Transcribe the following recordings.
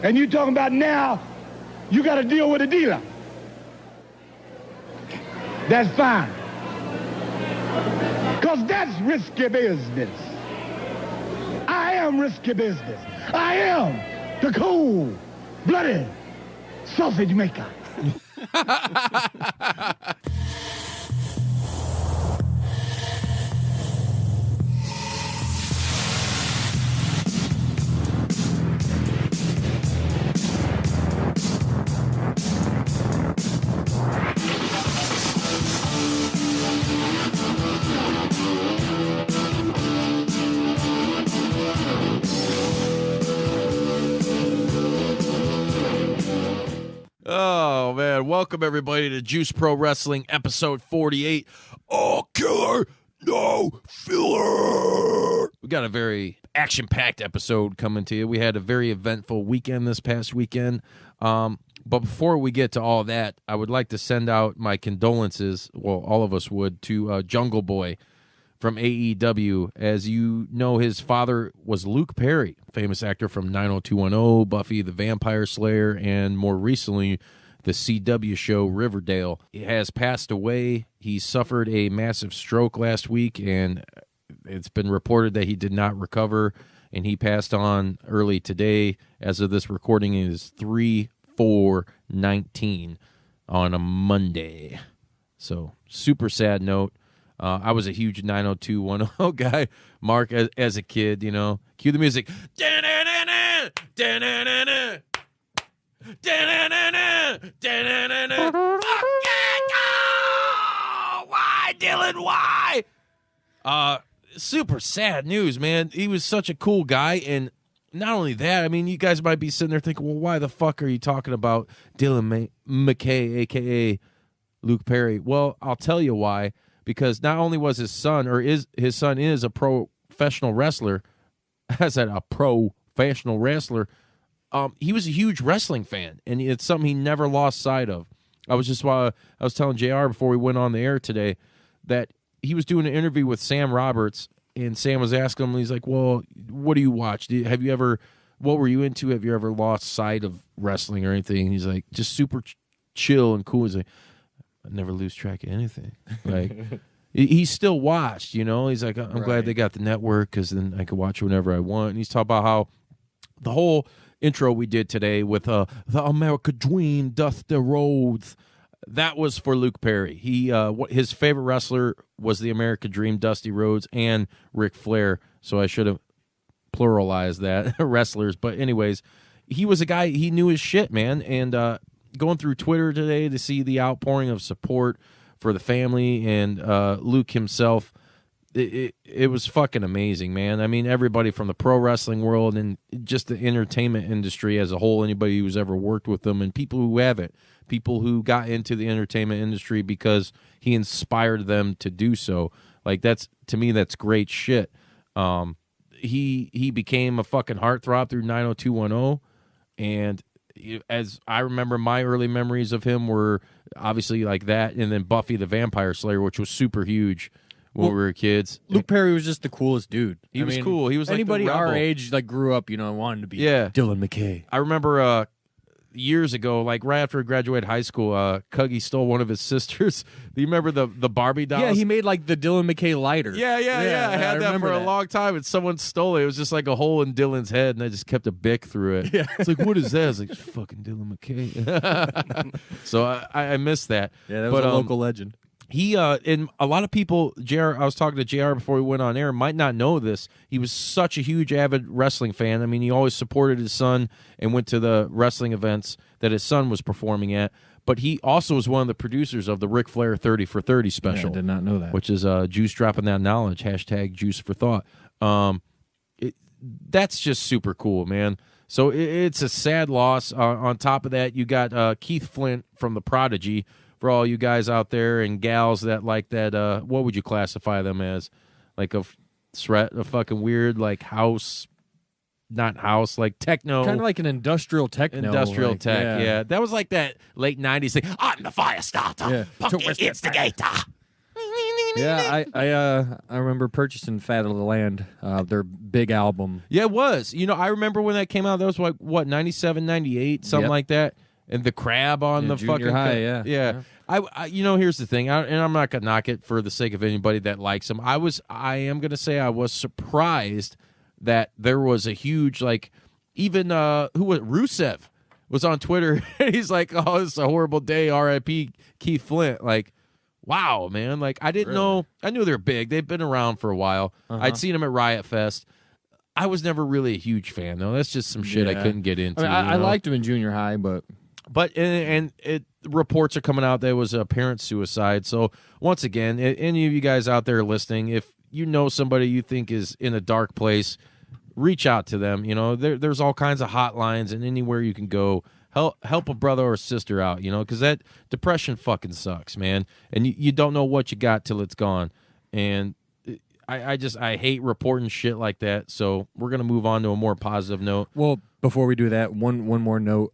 And you talking about now, you got to deal with a dealer. That's fine. Because that's risky business. I am risky business. I am the cold-blooded sausage maker. Oh, man. Welcome, everybody, to Juice Pro Wrestling, episode 48. All killer, no filler. We got a very action-packed episode coming to you. We had a very eventful weekend this past weekend. But before we get to all that, I would like to send out my condolences, well, all of us would, to Jungle Boy from AEW. As you know, his father was Luke Perry, famous actor from 90210, Buffy the Vampire Slayer, and more recently, the CW show Riverdale. He has passed away. He suffered a massive stroke last week, and it's been reported that he did not recover, and he passed on early today. As of this recording, it is 3/4/19 on a Monday. So, super sad note. I was a huge 90210 guy, Mark, as a kid, you know. Cue the music. Da-na-na-na, da-na-na-na, da-na-na-na, da-na-na-na. Fuck yeah, go! Why, Dylan, why? Super sad news, man. He was such a cool guy, and not only that, I mean, you guys might be sitting there thinking, well, why the fuck are you talking about Dylan McKay, a.k.a. Luke Perry? Well, I'll tell you why. Because not only was his son, or his son is a professional wrestler, I said a professional wrestler, he was a huge wrestling fan, and it's something he never lost sight of. I was telling JR before we went on the air today that he was doing an interview with Sam Roberts, and Sam was asking him, he's like, well, what do you watch? What were you into? Have you ever lost sight of wrestling or anything? And he's like, just super chill and cool. He's like, I never lose track of anything. Like, he still watched, you know. He's like, I'm glad they got the network because then I could watch whenever I want. And he's talking about how the whole intro we did today with the America Dream, Dusty Rhodes, that was for Luke Perry. His favorite wrestler was the America Dream, Dusty Rhodes, and Ric Flair. So I should have pluralized that, wrestlers. But anyways, he was a guy, he knew his shit, man. And going through Twitter today to see the outpouring of support for the family and Luke himself, it was fucking amazing, man. I mean, everybody from the pro wrestling world and just the entertainment industry as a whole, anybody who's ever worked with them, and people who haven't, people who got into the entertainment industry because he inspired them to do so. Like, that's, to me, that's great shit. He became a fucking heartthrob through 90210, and as I remember, my early memories of him were obviously like that, and then Buffy the Vampire Slayer, which was super huge when we were kids. Luke Perry was just the coolest dude. He was cool. He was like anybody the rebel. our age, like, grew up, you know, wanted to be Dylan McKay. I remember years ago, like right after he graduated high school, Cuggy stole one of his sisters. Do you remember the Barbie dolls? Yeah, he made like the Dylan McKay lighter. Yeah. I had that for a long time, and someone stole it. It was just like a hole in Dylan's head, and I just kept a bic through it. Yeah. It's like, what is that? I was like, fucking Dylan McKay. So I missed that. Yeah, that was a local legend. He and a lot of people, JR, I was talking to JR before we went on air, might not know this. He was such a huge avid wrestling fan. I mean, he always supported his son and went to the wrestling events that his son was performing at. But he also was one of the producers of the Ric Flair 30 for 30 special. Yeah, I did not know that. Which is Juice dropping that knowledge, hashtag Juice for Thought. That's just super cool, man. So it's a sad loss. On top of that, you got Keith Flint from The Prodigy. For all you guys out there and gals that like that, what would you classify them as? Like a fucking weird, like house, not house, like techno. Kind of like an industrial techno. Industrial like, tech, yeah. That was like that late 90s thing. I'm the fire starter, pocket instigator. Yeah, I remember purchasing Fat of the Land, their big album. Yeah, it was. I remember when that came out. That was like, what, 97, 98, something like that? And the crab on the junior fucking... high, yeah. I here's the thing, and I'm not going to knock it for the sake of anybody that likes him. I am going to say I was surprised that there was a huge, like, even, Rusev was on Twitter, and he's like, oh, it's a horrible day, R.I.P. Keith Flint. Like, wow, man. Like, I didn't know. I knew they're big. They've been around for a while. I'd seen them at Riot Fest. I was never really a huge fan, though. That's just some shit I couldn't get into. I liked him in junior high, but reports are coming out that it was a parent suicide. So, once again, any of you guys out there listening, if you know somebody you think is in a dark place, reach out to them. There's all kinds of hotlines, and anywhere you can go. Help a brother or sister out, because that depression fucking sucks, man. And you don't know what you got till it's gone. And I hate reporting shit like that. So we're gonna move on to a more positive note. Well, before we do that, one more note.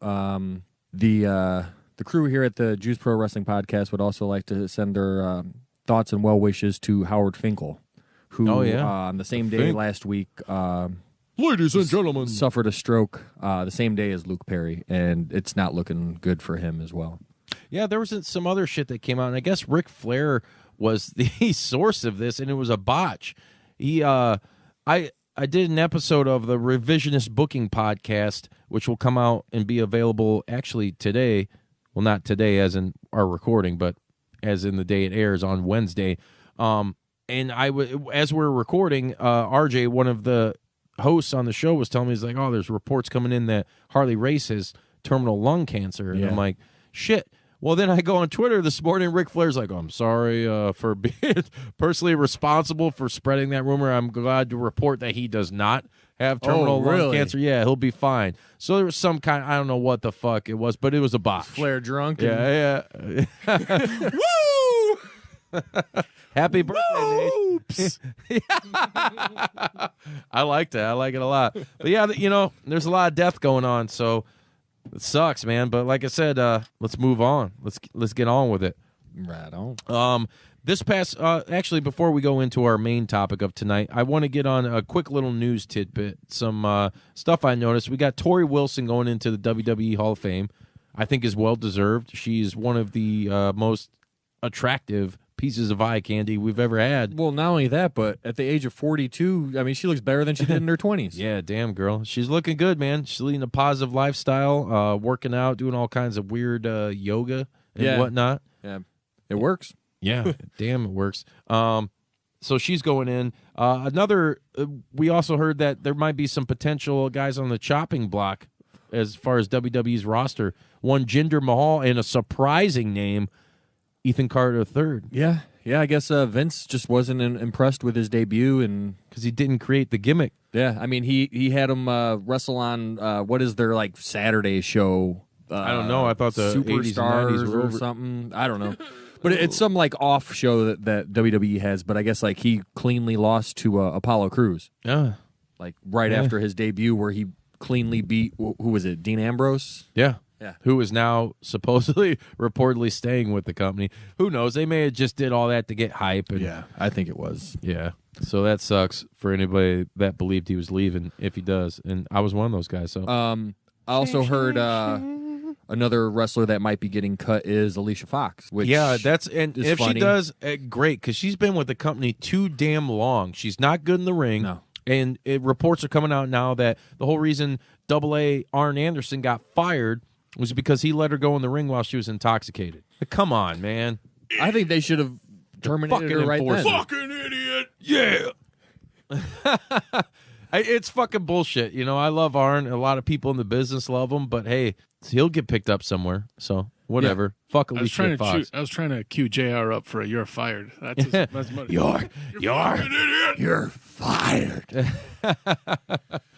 The crew here at the Juice Pro Wrestling Podcast would also like to send their thoughts and well wishes to Howard Finkel, who on the same day last week. Ladies and gentlemen, suffered a stroke the same day as Luke Perry, and it's not looking good for him as well. Yeah, there was some other shit that came out, and I guess Ric Flair was the source of this, and it was a botch. I did an episode of the Revisionist Booking podcast, which will come out and be available actually today. Well, not today as in our recording, but as in the day it airs on Wednesday. And as we're recording, RJ, one of the hosts on the show, was telling me, he's like, oh, there's reports coming in that Harley Race has terminal lung cancer. And I'm like, shit. Well, then I go on Twitter this morning, Ric Flair's like, oh, I'm sorry for being personally responsible for spreading that rumor. I'm glad to report that he does not have terminal lung cancer. Yeah, he'll be fine. So there was some kind, I don't know what the fuck it was, but it was a botch. Flair drunk. Yeah. Woo! Happy birthday, Nate. I like that. I like it a lot. But yeah, there's a lot of death going on, so it sucks, man. But like I said, let's move on. Let's get on with it. Right on. This past, actually, before we go into our main topic of tonight, I want to get on a quick little news tidbit. Some stuff I noticed. We got Torrie Wilson going into the WWE Hall of Fame. I think is well deserved. She's one of the most attractive pieces of eye candy we've ever had. Well, not only that, but at the age of 42, I mean, she looks better than she did in her 20s. Yeah, damn, girl. She's looking good, man. She's leading a positive lifestyle, working out, doing all kinds of weird yoga and whatnot. Yeah, it works. Yeah, damn, it works. So she's going in. We also heard that there might be some potential guys on the chopping block as far as WWE's roster. One, Jinder Mahal, and a surprising name, Ethan Carter III. Yeah, I guess Vince just wasn't impressed with his debut, and because he didn't create the gimmick. Yeah, I mean, he had him wrestle on what is their like Saturday show? I don't know. I thought the Superstars or something. I don't know. But it's some like off show that WWE has. But I guess like he cleanly lost to Apollo Crews. Yeah, like right after his debut, where he cleanly beat who was it? Dean Ambrose. Yeah. Who is now supposedly, reportedly staying with the company. Who knows? They may have just did all that to get hype. And, yeah, I think it was. Yeah. So that sucks for anybody that believed he was leaving, if he does. And I was one of those guys. So I also heard another wrestler that might be getting cut is Alicia Fox. Which if funny. she does, great, because she's been with the company too damn long. She's not good in the ring. No. And reports are coming out now that the whole reason AA Arn Anderson got fired was because he let her go in the ring while she was intoxicated. Come on, man. I think they should have terminated her right then. Fucking idiot. Yeah. It's fucking bullshit. I love Arn. A lot of people in the business love him, but hey, he'll get picked up somewhere. So whatever. Yeah. Fuck Alicia Fox. I was trying to cue JR up for a "you're fired." That's You're fired.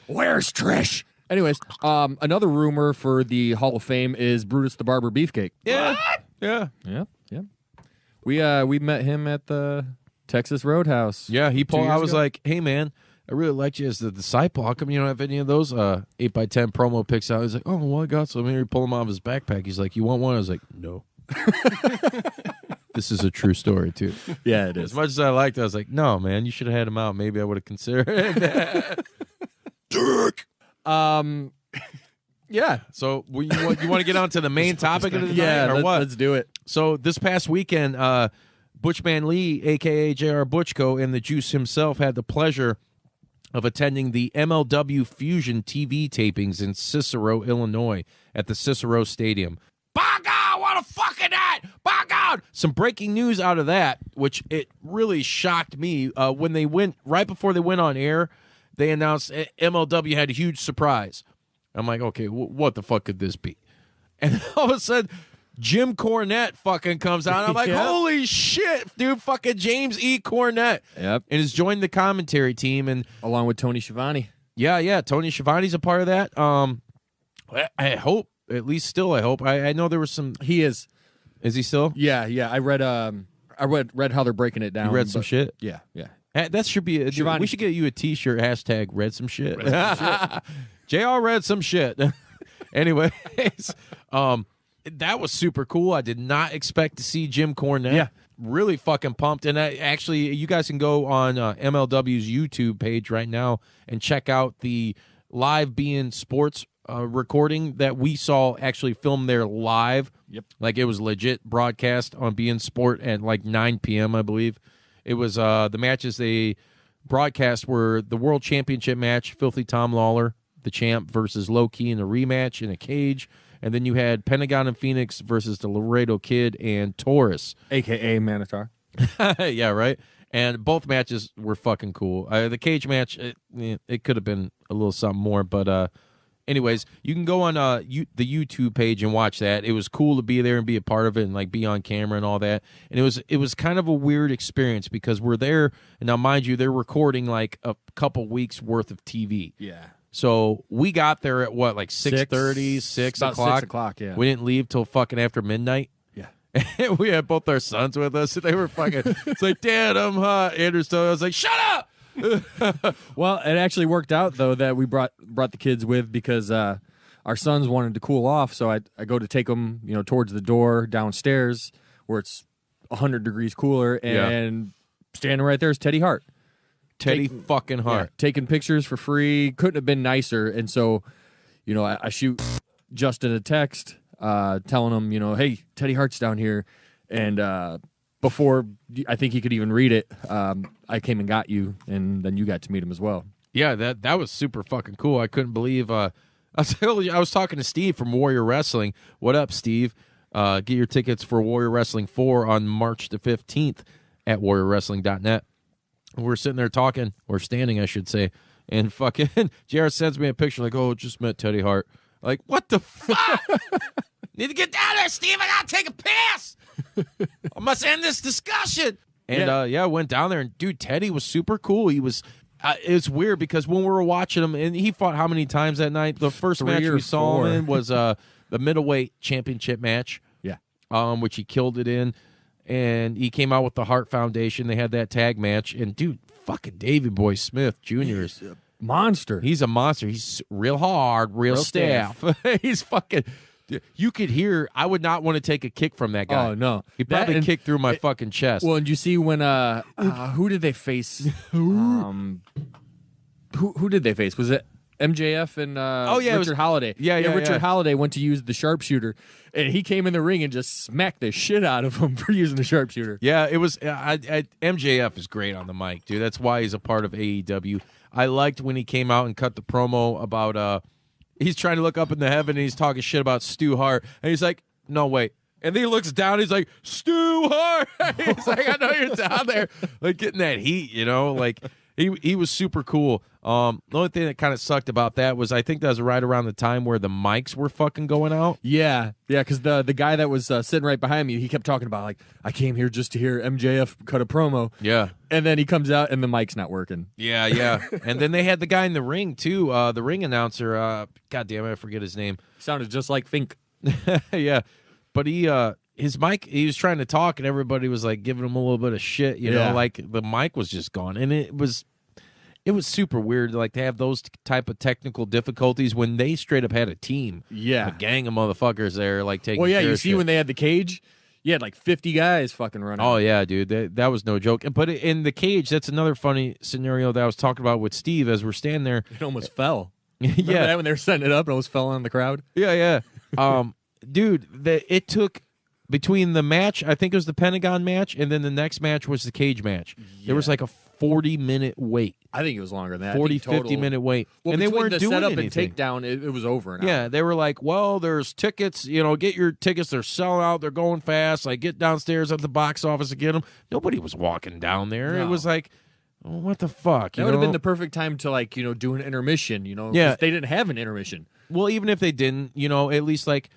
Where's Trish? Anyways, another rumor for the Hall of Fame is Brutus the Barber Beefcake. Yeah. What? Yeah. We met him at the Texas Roadhouse. Yeah, I was like, hey man, I really liked you as the disciple. How come you don't have any of those 8x10 promo pics out? He's like, oh, well, I got some here. He pulled them out of his backpack. He's like, you want one? I was like, no. This is a true story, too. Yeah, it is. As much as I liked it, I was like, no, man, you should have had him out. Maybe I would have considered it. Dirk! Yeah. So you want to get on to the main topic of the night, or what? Let's do it. So this past weekend, Butch Man Lee, a.k.a. J.R. Butchko, and the Juice himself had the pleasure of attending the MLW Fusion TV tapings in Cicero, Illinois, at the Cicero Stadium. By God, what a fucking night! By God! Some breaking news out of that, which it really shocked me. When they went, right before they went on air, they announced MLW had a huge surprise. I'm like, okay, what the fuck could this be? And all of a sudden, Jim Cornette fucking comes out. I'm like, holy shit, dude, fucking James E. Cornette. Yep. And has joined the commentary team. And along with Tony Schiavone. Yeah, Tony Schiavone's a part of that. I hope, at least still I hope. I know there was some... He is. Is he still? Yeah. I read how they're breaking it down. You read some shit? Yeah. That should be... We should get you a t-shirt, hashtag read some shit. JR read some shit. Anyways, that was super cool. I did not expect to see Jim Cornette. Yeah. Really fucking pumped. And you guys can go on MLW's YouTube page right now and check out the live Being Sports recording that we saw actually filmed there live. Yep. Like it was legit broadcast on Being Sport at like 9 p.m., I believe. It was the matches they broadcast were the World Championship match, Filthy Tom Lawler, the champ, versus Low Key in a rematch in a cage. And then you had Pentagon and Phoenix versus the Laredo Kid and Taurus. A.K.A. Manitar. Yeah, right? And both matches were fucking cool. The cage match, it could have been a little something more. But anyways, you can go on the YouTube page and watch that. It was cool to be there and be a part of it and like be on camera and all that. And it was kind of a weird experience because we're there. And now, mind you, they're recording like a couple weeks worth of TV. Yeah. So we got there at what, like 6:30, 6 about o'clock? 6 o'clock, yeah. We didn't leave till fucking after midnight. Yeah. We had both our sons with us. And they were fucking, it's like, Dad, I'm hot. Andrew's still, I was like, shut up! Well, it actually worked out, though, that we brought the kids with because our sons wanted to cool off. So I go to take them, towards the door downstairs where it's 100 degrees cooler. And standing right there is Teddy Hart. Teddy fucking Hart. Yeah, taking pictures for free. Couldn't have been nicer. And so, I shoot Justin a text telling him, hey, Teddy Hart's down here. And before I think he could even read it, I came and got you, and then you got to meet him as well. Yeah, that was super fucking cool. I couldn't believe I was talking to Steve from Warrior Wrestling. What up, Steve? Get your tickets for Warrior Wrestling 4 on March the 15th at warriorwrestling.net. We're sitting there talking, or standing, I should say, and fucking JR sends me a picture like, oh, just met Teddy Hart. Like, what the fuck? Need to get down there, Steve. I gotta take a piss. I must end this discussion. And I went down there, and dude, Teddy was super cool. He was. It's weird because when we were watching him, and he fought how many times that night? The first match we saw him in was the middleweight championship match. Yeah. Which he killed it in. And he came out with the Hart Foundation. They had that tag match. And, dude, fucking Davey Boy Smith Jr. is a monster. He's a monster. He's real hard, real stiff. He's fucking... You could hear... I would not want to take a kick from that guy. Oh, no. He probably kicked through my fucking chest. Well, and you see when... who did they face? Who did they face? Was it MJF and Richard Holiday? Yeah. Richard Holiday went to use the sharpshooter, and he came in the ring and just smacked the shit out of him for using the sharpshooter. Yeah, it was. MJF is great on the mic, dude. That's why he's a part of AEW. I liked when he came out and cut the promo about he's trying to look up in the heaven and he's talking shit about Stu Hart, and he's like, no, wait. And then he looks down, he's like, Stu Hart. He's like, I know you're down there, like getting that heat, like. He was super cool. The only thing that kind of sucked about that was I think that was right around the time where the mics were fucking going out. Yeah, because the guy that was sitting right behind me, he kept talking about, like, I came here just to hear MJF cut a promo. Yeah. And then he comes out and the mic's not working. Yeah. And then they had the guy in the ring, too, the ring announcer. God damn it, I forget his name. Sounded just like Fink. Yeah. But his mic, he was trying to talk, and everybody was like giving him a little bit of shit, like the mic was just gone, and it was super weird, like to have those type of technical difficulties when they straight up had a team, a gang of motherfuckers there, like taking. Well, yeah, care you of see shit. when they had the cage, You had like 50 guys fucking running. Oh yeah, dude, that was no joke. But in the cage, that's another funny scenario that I was talking about with Steve as we're standing there. It almost fell. Remember Yeah, that when they were setting it up, it almost fell on the crowd. yeah. Dude, it took between the match, I think it was the Pentagon match, and then the next match was the cage match. There was like a 40-minute wait. I think it was longer than that. 40, 50-minute wait. Well, and they weren't the doing setup anything. and takedown, it was over. An hour. Yeah, they were like, well, there's tickets. Get your tickets. They're selling out. They're going fast. Like, get downstairs at the box office to get them. Nobody was walking down there. No. It was like, oh, what the fuck? That would have been the perfect time to, do an intermission, Yeah. 'cause they didn't have an intermission. Well, even if they didn't, at least like,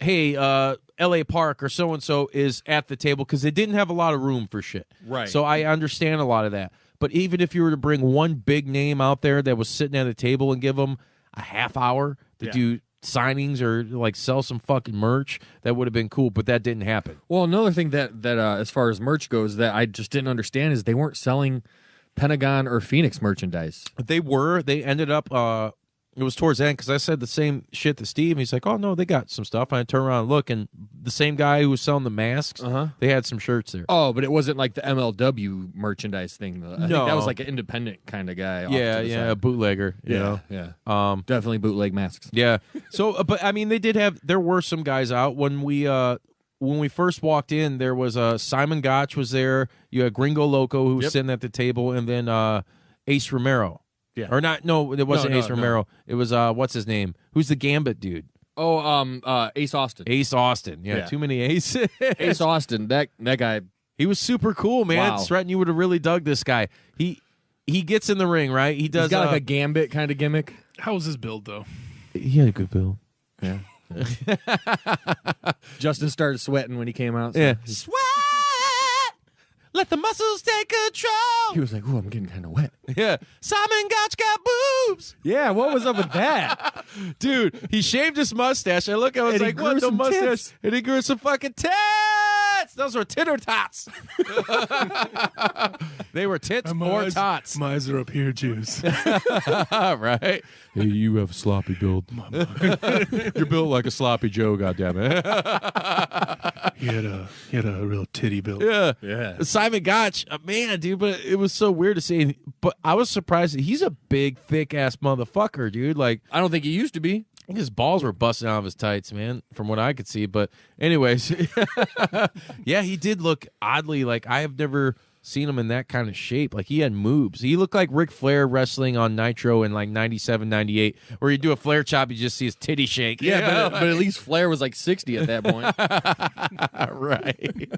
hey, L.A. Park or so-and-so is at the table because they didn't have a lot of room for shit. Right. So I understand a lot of that. But even if you were to bring one big name out there that was sitting at a table and give them a half hour to do signings or like sell some fucking merch, that would have been cool. But that didn't happen. Well, another thing that as far as merch goes that I just didn't understand is they weren't selling Pentagon or Phoenix merchandise. They were. They ended up. It was towards the end because I said the same shit to Steve. And he's like, "Oh no, they got some stuff." And I turned around and look, and the same guy who was selling the masks, they had some shirts there. Oh, but it wasn't like the MLW merchandise thing, though. I think that was like an independent kind of guy. Yeah, a bootlegger. You know? Yeah. Definitely bootleg masks. Yeah. So, but I mean, they did have. There were some guys out when we first walked in. There was Simon Gotch was there. You had Gringo Loco who was sitting at the table, and then Ace Romero. Yeah. Or not? No, it wasn't Ace Romero. It was what's his name? Who's the Gambit dude? Oh, Ace Austin. Ace Austin. Yeah. Too many aces. Ace Austin. That guy. He was super cool, man. Wow. Sreten, you would have really dug this guy. He gets in the ring, right? He does. He's got like a Gambit kind of gimmick. How was his build, though? He had a good build. Yeah. Justin started sweating when he came out. So Yeah. Sweat. Let the muscles take control. He was like, "Ooh, I'm getting kind of wet." Yeah. Simon Gotch got boobs. Yeah, what was up with that? Dude, he shaved his mustache. I was And he like, grew what the some mustache? tits. And he grew some fucking tits. Those were titter tots. They were tits or tots. My eyes are up here, Jews. Right? Hey, you have a sloppy build. You're built like a sloppy Joe, goddammit. He had a real titty build. Yeah. Simon Gotch, man, dude, but it was so weird to see. But I was surprised that he's a big, thick-ass motherfucker, dude. Like, I don't think he used to be. I think his balls were busting out of his tights, man, from what I could see. But anyways, yeah, he did look oddly like I have never seen him in that kind of shape. Like, he had moves. He looked like Ric Flair wrestling on Nitro in like 97, 98, where you do a Flair chop, you just see his titty shake. Yeah, but at least Flair was like 60 at that point. Right.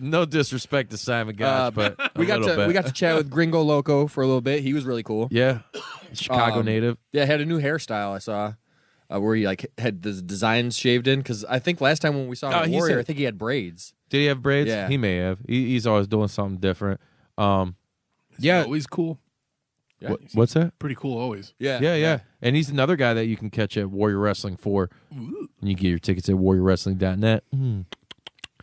No disrespect to Simon Gotch, but we got to chat with Gringo Loco for a little bit. He was really cool. Yeah. Chicago native. Yeah, had a new hairstyle I saw where he like had the designs shaved in because I think last time when we saw him at Warrior, I think he had braids. Did he have braids? Yeah. He may have. He's always doing something different. Yeah. Always cool. Yeah. What's that? Pretty cool always. Yeah. And he's another guy that you can catch at Warrior Wrestling 4. And you get your tickets at warriorwrestling.net.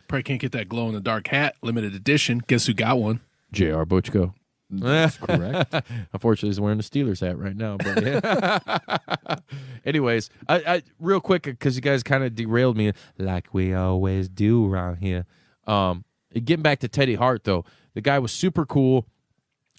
Probably can't get that glow in the dark hat, limited edition. Guess who got one? J.R. Butchko. That's correct. Unfortunately, he's wearing the Steelers hat right now. But yeah. Anyways, I real quick because you guys kind of derailed me like we always do around here. Getting back to Teddy Hart though, the guy was super cool.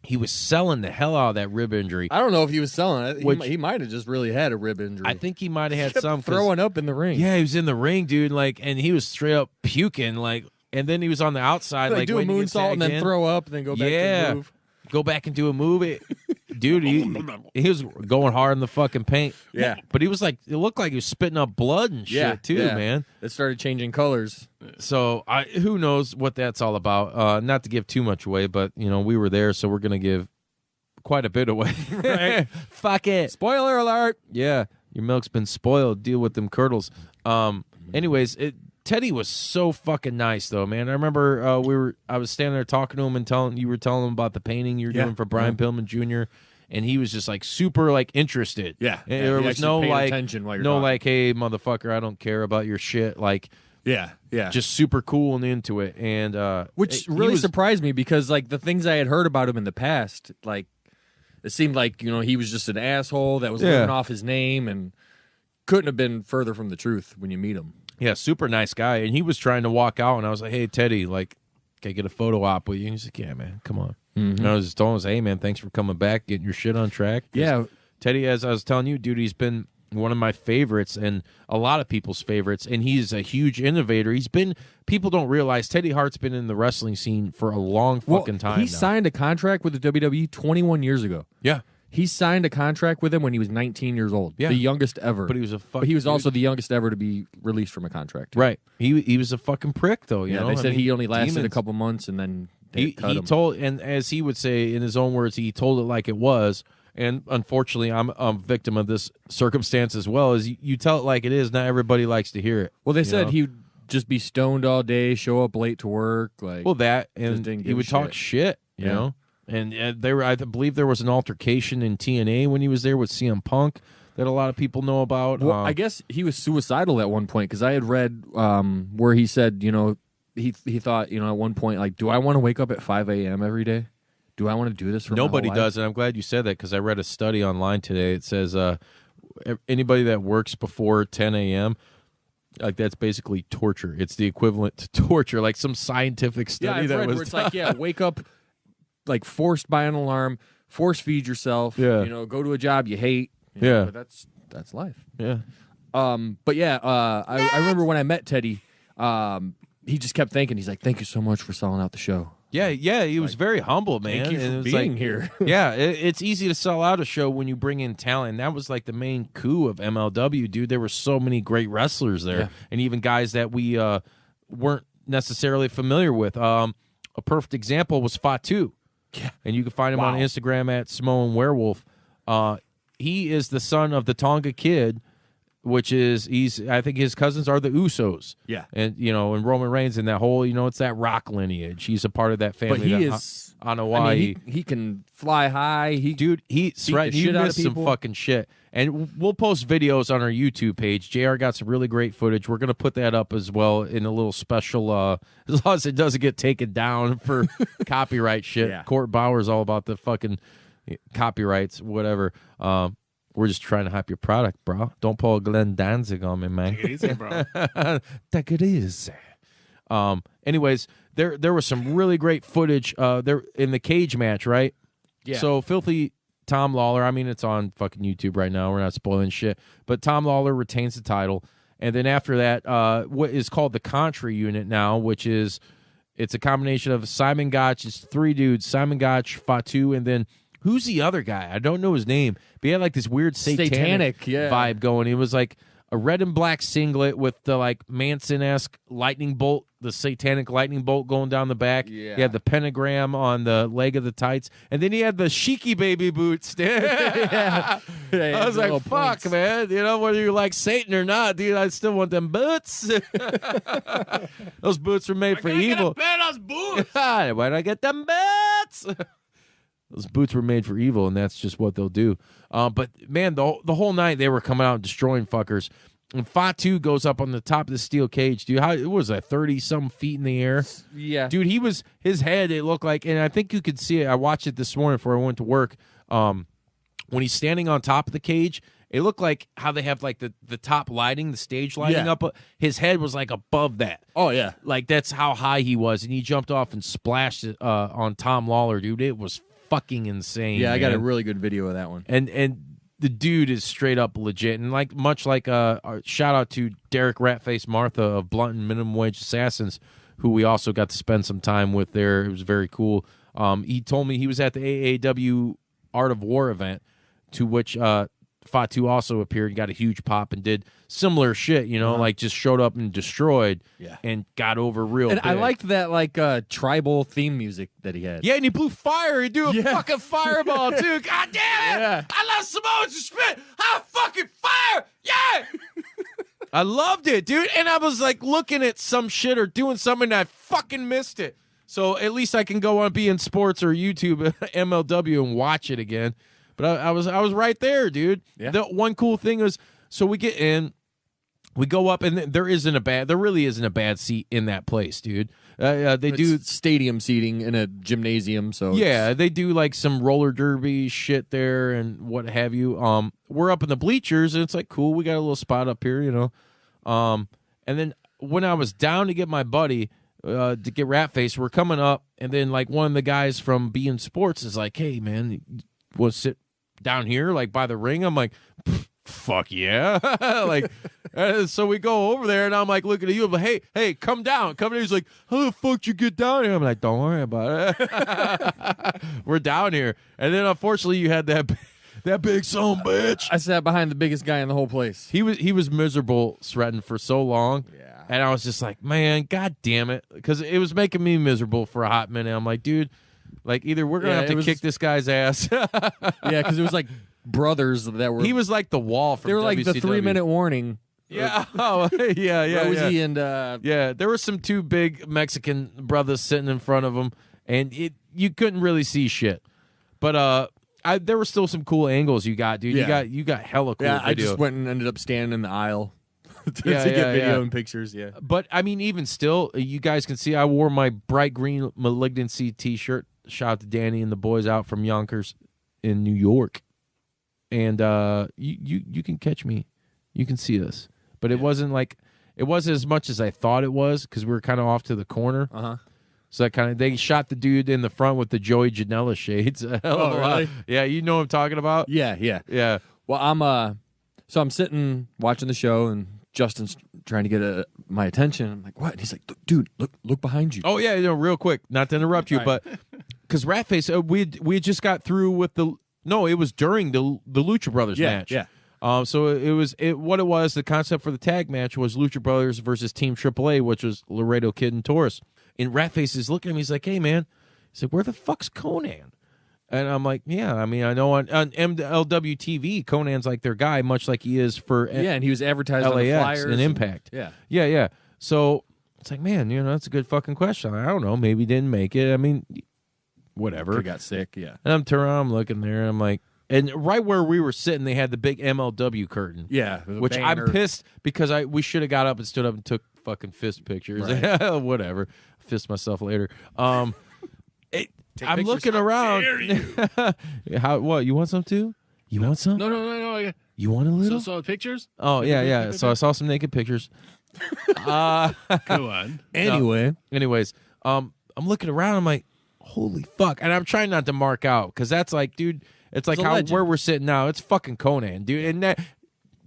He was selling the hell out of that rib injury. I don't know if he was selling it. Which- He might have just really had a rib injury. I think he might have had some 'cause- throwing up in the ring. Yeah, he was in the ring, dude. Like, and he was straight up puking. Like, and then he was on the outside, like do a waiting to get moonsault and tagged then in. throw up and then go back to the move. Go back and do a move. Dude, he was going hard in the fucking paint. Yeah. But he was like, it looked like he was spitting up blood and shit too, man. It started changing colors. So who knows what that's all about. Not to give too much away, but we were there, so we're gonna give quite a bit away. Right. Fuck it. Spoiler alert. Yeah. Your milk's been spoiled. Deal with them curdles. Anyways, Teddy was so fucking nice, though, man. I remember I was standing there talking to him and you were telling him about the painting you were doing for Brian Pillman Jr., and he was just like super like interested. Yeah. And there he was actually no paid like attention while you're no talking. like, hey motherfucker, I don't care about your shit. Like, Yeah. just super cool and into it, and Which he really was- surprised me because like the things I had heard about him in the past, like it seemed like he was just an asshole that was living off his name and couldn't have been further from the truth when you meet him. Yeah, super nice guy. And he was trying to walk out, and I was like, hey, Teddy, like, can I get a photo op with you? And he's like, yeah, man, come on. And I was just telling him, hey, man, thanks for coming back, getting your shit on track. Yeah. Teddy, as I was telling you, dude, he's been one of my favorites and a lot of people's favorites, and he's a huge innovator. People don't realize Teddy Hart's been in the wrestling scene for a long fucking time. He signed a contract with the WWE 21 years ago. Yeah. He signed a contract with him when he was 19 years old. Yeah. The youngest ever. But he was also the youngest ever to be released from a contract. Right. He was a fucking prick, though. You know? They said he only lasted a couple months, and then he told, and as he would say in his own words, he told it like it was. And unfortunately, I'm a victim of this circumstance as well. Is you tell it like it is. Not everybody likes to hear it. Well, they said he'd just be stoned all day, show up late to work. Like, well, that, and he would talk shit, you know? And I believe there was an altercation in TNA when he was there with CM Punk that a lot of people know about. Well, I guess he was suicidal at one point, because I had read where he said, he thought, at one point, like, do I want to wake up at 5 a.m. every day? Do I want to do this for Nobody my whole life? does, and I'm glad you said that, because I read a study online today. It says anybody that works before 10 a.m., like, that's basically torture. It's the equivalent to torture, like some scientific study I've that read was where it's like, wake up like forced by an alarm, force feed yourself, go to a job you hate. But that's life. Yeah. But yeah, I remember when I met Teddy, he just kept thanking. He's like, thank you so much for selling out the show. Yeah, he was very humble, man. Thank you for being here. Yeah, it's easy to sell out a show when you bring in talent. And that was like the main coup of MLW, dude. There were so many great wrestlers there, and even guys that we weren't necessarily familiar with. A perfect example was Fatu. Yeah. And you can find him on Instagram at Samoan Werewolf. He is the son of the Tonga Kid, which is I think his cousins are the Usos. Yeah. And and Roman Reigns and that whole, it's that Rock lineage. He's a part of that family. But he is on Hawaii. He can fly high. Dude, you missed some fucking shit. And we'll post videos on our YouTube page. JR got some really great footage. We're going to put that up as well in a little special, as long as it doesn't get taken down for copyright shit. Yeah. Court Bauer's all about the fucking copyrights, whatever. We're just trying to hype your product, bro. Don't pull a Glenn Danzig on me, man. Take it easy, bro. Take it easy. Anyways, there was some really great footage there in the cage match, right? Yeah. So Filthy Tom Lawler, I mean, it's on fucking YouTube right now. We're not spoiling shit. But Tom Lawler retains the title. And then after that, what is called the Contra unit now, which is, it's a combination of Simon Gotch. It's three dudes, Simon Gotch, Fatu, and then who's the other guy? I don't know his name. But he had like this weird satanic vibe going. It was like a red and black singlet with the like Manson-esque lightning bolt, the satanic lightning bolt going down the back. Yeah. He had the pentagram on the leg of the tights. And then he had the Sheiky baby boots. I was like, fuck, points. Man. Whether you like Satan or not, dude, I still want them boots. Those boots were made for evil. Those boots. Why don't I get them boots? Those boots were made for evil, and that's just what they'll do. But, man, the whole night they were coming out and destroying fuckers. And Fatu goes up on the top of the steel cage, dude. It was 30-some feet in the air. Yeah. Dude, his head, it looked like, and I think you could see it. I watched it this morning before I went to work. When he's standing on top of the cage, it looked like how they have, like, the top lighting, the stage lighting up. His head was, like, above that. Oh, yeah. Like, that's how high he was. And he jumped off and splashed it on Tom Lawler, dude. It was fucking insane. Yeah, I got a really good video of that one. And the dude is straight up legit, and much like shout out to Derek Ratface Martha of Blunt and Minimum Wage Assassins, who we also got to spend some time with there. It was very cool. He told me he was at the AAW Art of War event, to which Fatu also appeared and got a huge pop and did similar shit, like just showed up and destroyed and got over real And big. I liked that tribal theme music that he had. Yeah, and he blew fire. He do a fucking fireball, too. God damn it! Yeah. I love Samoans to spit. Hot fucking fire! Yeah! I loved it, dude. And I was like looking at some shit or doing something and I fucking missed it. So at least I can go on Be in Sports or YouTube MLW and watch it again. But I was right there, dude. Yeah. The one cool thing is, so we get in, we go up, and there really isn't a bad seat in that place, dude. They do stadium seating in a gymnasium, so they do like some roller derby shit there and what have you. We're up in the bleachers, and it's like cool. We got a little spot up here, And And then when I was down to get my buddy to get Rat Face, we're coming up, and then like one of the guys from Bein Sports is like, "Hey man, we'll sit down here like by the ring." I'm like, "Fuck yeah!" Like, so we go over there, and I'm like looking at you, I'm like, "Hey, come down, come down." He's like, "How the fuck you get down here?" I'm like, "Don't worry about it." We're down here, and then unfortunately you had that big son bitch. I sat behind the biggest guy in the whole place. He was miserable, Sreten, for so long. Yeah. And I was just like, man, god damn it. Because it was making me miserable for a hot minute. I'm like, dude, like either we're going to have to kick this guy's ass. Yeah, because it was like brothers that were... He was like the wall from They were like the WCW. 3-minute warning. Yeah. Oh, yeah. Rosie and... Yeah, there were some two big Mexican brothers sitting in front of him. And you couldn't really see shit. But there were still some cool angles you got, dude. Yeah. You got hella cool Yeah, video. I just went and ended up standing in the aisle to Yeah, get yeah, video yeah. and pictures, yeah. But, I mean, even still, you guys can see I wore my bright green Malignancy T-shirt. Shout out to Danny and the boys out from Yonkers in New York. And you can catch me. You can see us. But it wasn't as much as I thought it was because we were kind of off to the corner. Uh-huh. So they shot the dude in the front with the Joey Janela shades. Oh, really? Yeah, you know what I'm talking about? Yeah. Yeah. Well, I'm sitting watching the show, and Justin's trying to get my attention. I'm like, what? And he's like, dude, look behind you. Oh, yeah, real quick, not to interrupt you, Right. but because Ratface, we had just got through with it was during the Lucha Brothers match. Yeah. So the concept for the tag match was Lucha Brothers versus Team AAA, which was Laredo Kid and Taurus. And Ratface is looking at me, he's like, hey, man. He's like, where the fuck's Conan? And I'm like, yeah, I mean, I know on MLW TV, Conan's like their guy, much like he is for and he was advertised on the LAX flyers and Impact. Yeah. So it's like, man, that's a good fucking question. I don't know, maybe he didn't make it. I mean, whatever. He got sick, yeah. And I'm turning around, I'm looking there, and I'm like, and right where we were sitting, they had the big MLW curtain. Yeah. Which banner. I'm pissed because we should have got up and stood up and took fucking fist pictures. Right. Whatever. Fist myself later. I'm pictures? looking around. What? You want some too? You want some? No. You want a little? So pictures? Oh yeah. So I saw some naked pictures. Go on. Anyway. Anyways, I'm looking around. I'm like, holy fuck! And I'm trying not to mark out because that's like, dude, it's like where we're sitting now. It's fucking Conan, dude, and that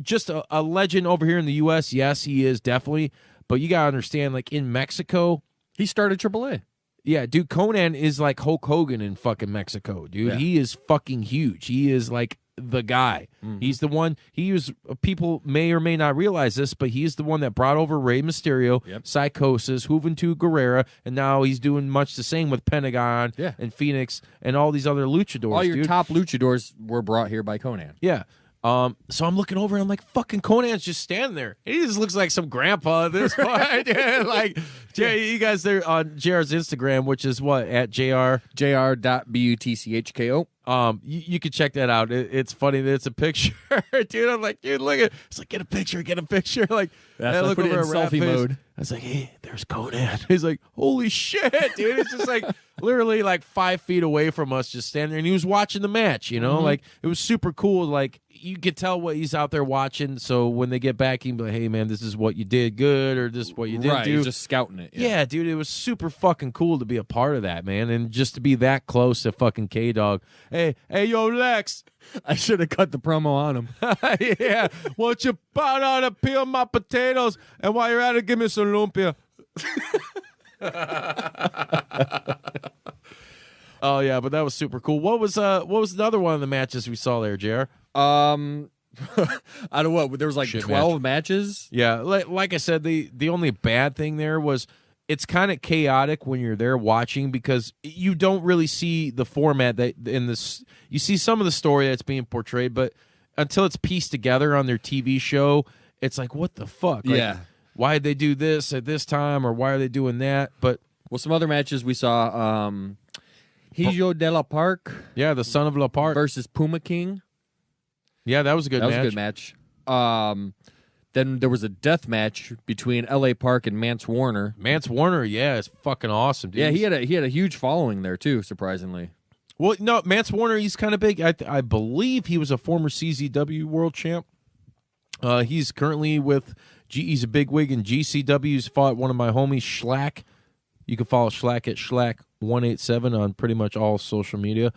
just a legend over here in the U.S. Yes, he is definitely, but you gotta understand, like in Mexico, He started AAA. yeah, dude, Conan is like Hulk Hogan in fucking Mexico, dude. Yeah. He is fucking huge. He is like the guy. He's the one. He was. People may or may not realize this, but he's the one that brought over Rey Mysterio, Psychosis, Juventud Guerrera, and now he's doing much the same with Pentagon and Phoenix and all these other luchadors. All your dude. top luchadors were brought here by Conan. Yeah. So I'm looking over and I'm like, fucking Conan's just standing there. He just looks like some grandpa at this point. Yeah, like, you guys there on JR's Instagram, which is what, at JR? JR.BUTCHKO. You can check that out. It's funny that it's a picture. Dude, I'm like, dude, look at it's like, get a picture. Like, That's I why I look put it over in at selfie Ratface. mode. I was like, hey, there's Conan. He's like, holy shit, dude. It's just like literally like 5 feet away from us, just standing there. And he was watching the match, Like, it was super cool. Like, you could tell what he's out there watching. So when they get back, he can be like, hey, man, this is what you did good, or this is what you didn't do. He's just scouting it. Yeah, dude, it was super fucking cool to be a part of that, man. And just to be that close to fucking K-Dog. Hey, yo, Lex. I should have cut the promo on him. Yeah, why don't you bow down and peel my potatoes, and while you're at it, give me some lumpia. Oh yeah, but that was super cool. What was another one of the matches we saw there, JR? Out of what? There was like 12 matches? Yeah, like I said, the only bad thing there was it's kind of chaotic when you're there watching because you don't really see the format that in this. You see some of the story that's being portrayed, but until it's pieced together on their TV show, it's like, what the fuck? Like, Yeah. why did they do this at this time, or why are they doing that? But Well, some other matches we saw. Hijo de la Park yeah, the son of La Park. versus Puma King. Yeah, that was a good That match. was a good match. Then there was a death match between L.A. Park and Mance Warner. Mance Warner, yeah, is fucking awesome, dude. Yeah, he had a huge following there too, surprisingly. Well, no, Mance Warner, he's kind of big. I believe he was a former CZW world champ. He's currently with he's a big wig in GCW. He's fought one of my homies, Schlack. You can follow Schlack at Schlack187 on pretty much all social media.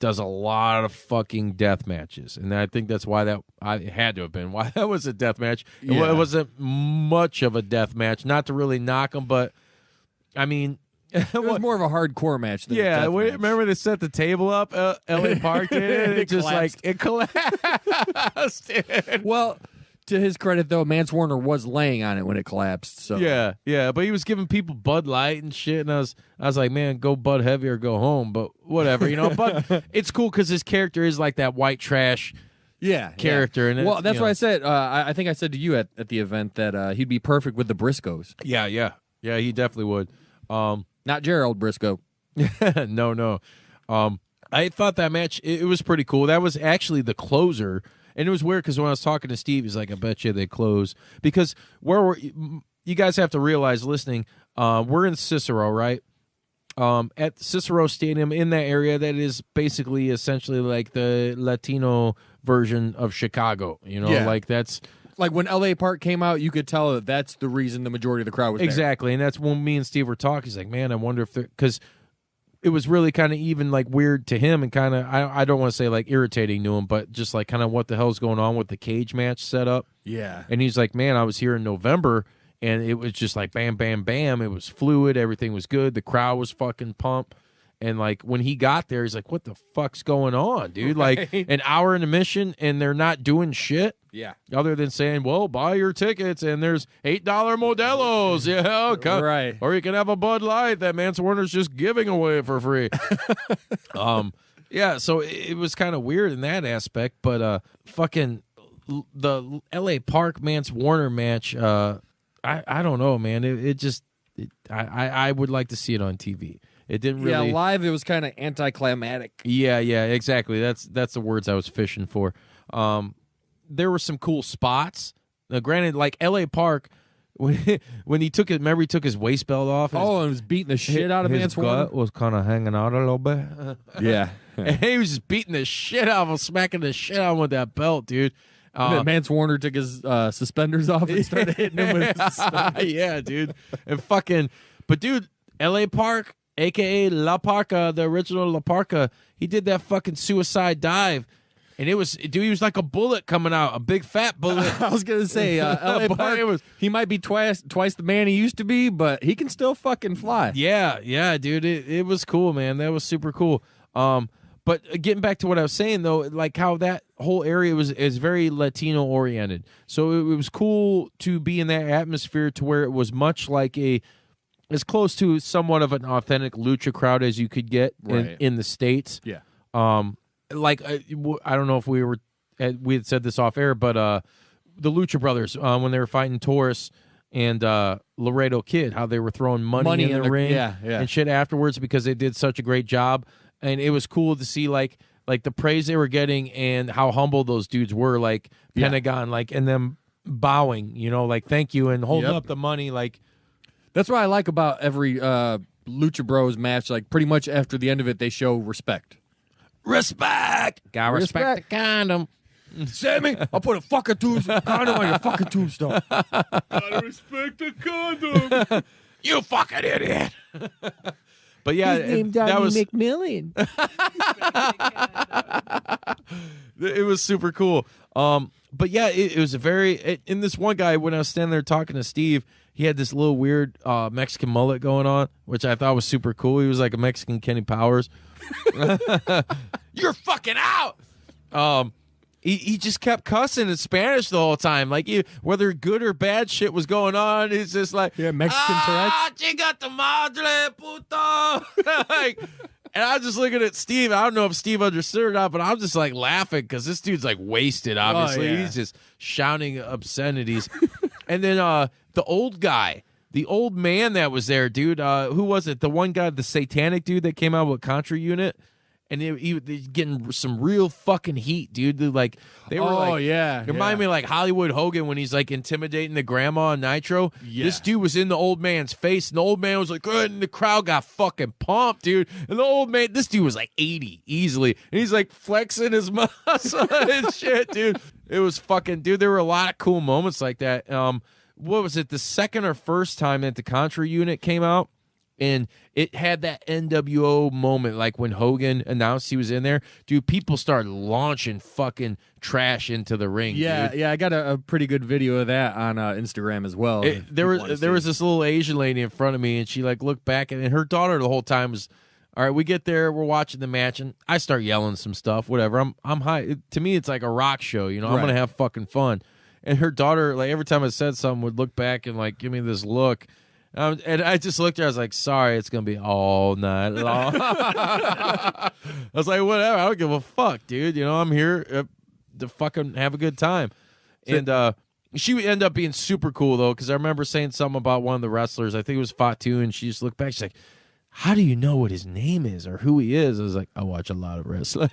Does a lot of fucking death matches, and I think that's why it had to have been why that was a death match. Yeah. It wasn't much of a death match, not to really knock him, but I mean, it was more of a hardcore match than a death match. Remember they set the table up, LA Park did, and it just collapsed. it collapsed. Dude. Well, to his credit though, Mance Warner was laying on it when it collapsed. So Yeah, but he was giving people Bud Light and shit, and I was like, man, go Bud Heavy or go home. But whatever, But it's cool because his character is like that white trash character. Yeah. And well, that's why I said. I think I said to you at the event that he'd be perfect with the Briscoes. Yeah, he definitely would. Not Gerald Briscoe. No. I thought that match it was pretty cool. That was actually the closer. And it was weird because when I was talking to Steve, he's like, I bet you they close. Because you guys have to realize listening, we're in Cicero, right? At Cicero Stadium in that area that is basically essentially like the Latino version of Chicago. Like that's... Like when LA Park came out, you could tell that that's the reason the majority of the crowd was there. Exactly. And that's when me and Steve were talking. He's like, man, I wonder if they're... Because it was really kind of even like weird to him and kind of, I don't want to say like irritating to him, but just like kind of what the hell's going on with the cage match setup. Yeah. And he's like, man, I was here in November and it was just like bam, bam, bam. It was fluid. Everything was good. The crowd was fucking pumped. And like when he got there, he's like, what the fuck's going on, dude? Right. Like an hour in a mission and they're not doing shit. Yeah. Other than saying, well, buy your tickets and there's $8 Modelos. Yeah. Right. Or you can have a Bud Light that Mance Warner's just giving away for free. Yeah, so it was kind of weird in that aspect, but fucking the LA Park Mance Warner match, I don't know, man. I would like to see it on TV. It didn't really. Yeah, live it was kind of anticlimactic. Yeah, exactly. That's the words I was fishing for. There were some cool spots. Now, granted, like LA Park, when he took it, remember he took his waist belt off. And was beating the shit out of Mance Warner. Was kind of hanging out a little bit. Yeah. And he was just beating the shit out of him, smacking the shit out of him with that belt, dude. Mance Warner took his suspenders off and started hitting him with his suspenders. Yeah, dude. And fucking, but dude, LA Park, a.k.a. La Parca, the original La Parca, he did that fucking suicide dive. And it was, dude, he was like a bullet coming out, a big fat bullet. I was going to say, LA Park, he might be twice the man he used to be, but he can still fucking fly. Yeah, dude. It was cool, man. That was super cool. But getting back to what I was saying, though, like how that whole area is very Latino-oriented. So it was cool to be in that atmosphere to where it was much like as close to somewhat of an authentic lucha crowd as you could get in the States. Yeah. Like I don't know if we had said this off air, but the Lucha Brothers when they were fighting Taurus and Laredo Kid, how they were throwing money in the ring and shit afterwards because they did such a great job, and it was cool to see like the praise they were getting and how humble those dudes were, like Pentagon, like and them bowing, like thank you and holding up the money, like that's what I like about every Lucha Bros match. Like pretty much after the end of it, they show respect. Gotta respect the condom. Sammy, I'll put a fucking condom on your fucking tombstone. Gotta respect the condom. You fucking idiot. But yeah, that was McMillian. It was super cool. But yeah, it was a very in this one guy when I was standing there talking to Steve, he had this little weird Mexican mullet going on, which I thought was super cool. He was like a Mexican Kenny Powers. You're fucking out. He just kept cussing in Spanish the whole time, like whether good or bad shit was going on. He's just like, Mexican Tourette's. Chinga tu madre, puto. Like, and I was just looking at Steve. I don't know if Steve understood or not, but I'm just like laughing because this dude's like wasted. Obviously, he's just shouting obscenities. And then the old guy. The old man that was there, dude, who was it? The one guy, the satanic dude that came out with Contra Unit, and he getting some real fucking heat, dude. Like they were remind me of like Hollywood Hogan when he's like intimidating the grandma on Nitro. Yeah. This dude was in the old man's face, and the old man was like, good, and the crowd got fucking pumped, dude. And the old man, this dude was like 80 easily, and he's like flexing his muscle and shit, dude. It was fucking, dude, there were a lot of cool moments like that. What was it, the second or first time that the Contra unit came out? And it had that NWO moment, like when Hogan announced he was in there. Dude, people started launching fucking trash into the ring. Yeah, dude. yeah, I got a pretty good video of that on Instagram as well. There was this little Asian lady in front of me, and she like looked back, and her daughter the whole time was, all right, we get there, we're watching the match, and I start yelling some stuff, whatever. I'm high. To me, it's like a rock show, you know. I'm gonna have fucking fun. And her daughter, like every time I said something, would look back and like give me this look. And I just looked at her. I was like, sorry, it's going to be all night long. I was like, whatever. I don't give a fuck, dude. You know, I'm here to fucking have a good time. And she would end up being super cool, though, because I remember saying something about one of the wrestlers. I think it was Fatu, and she just looked back. She's like, how do you know what his name is or who he is? I was like, I watch a lot of wrestling.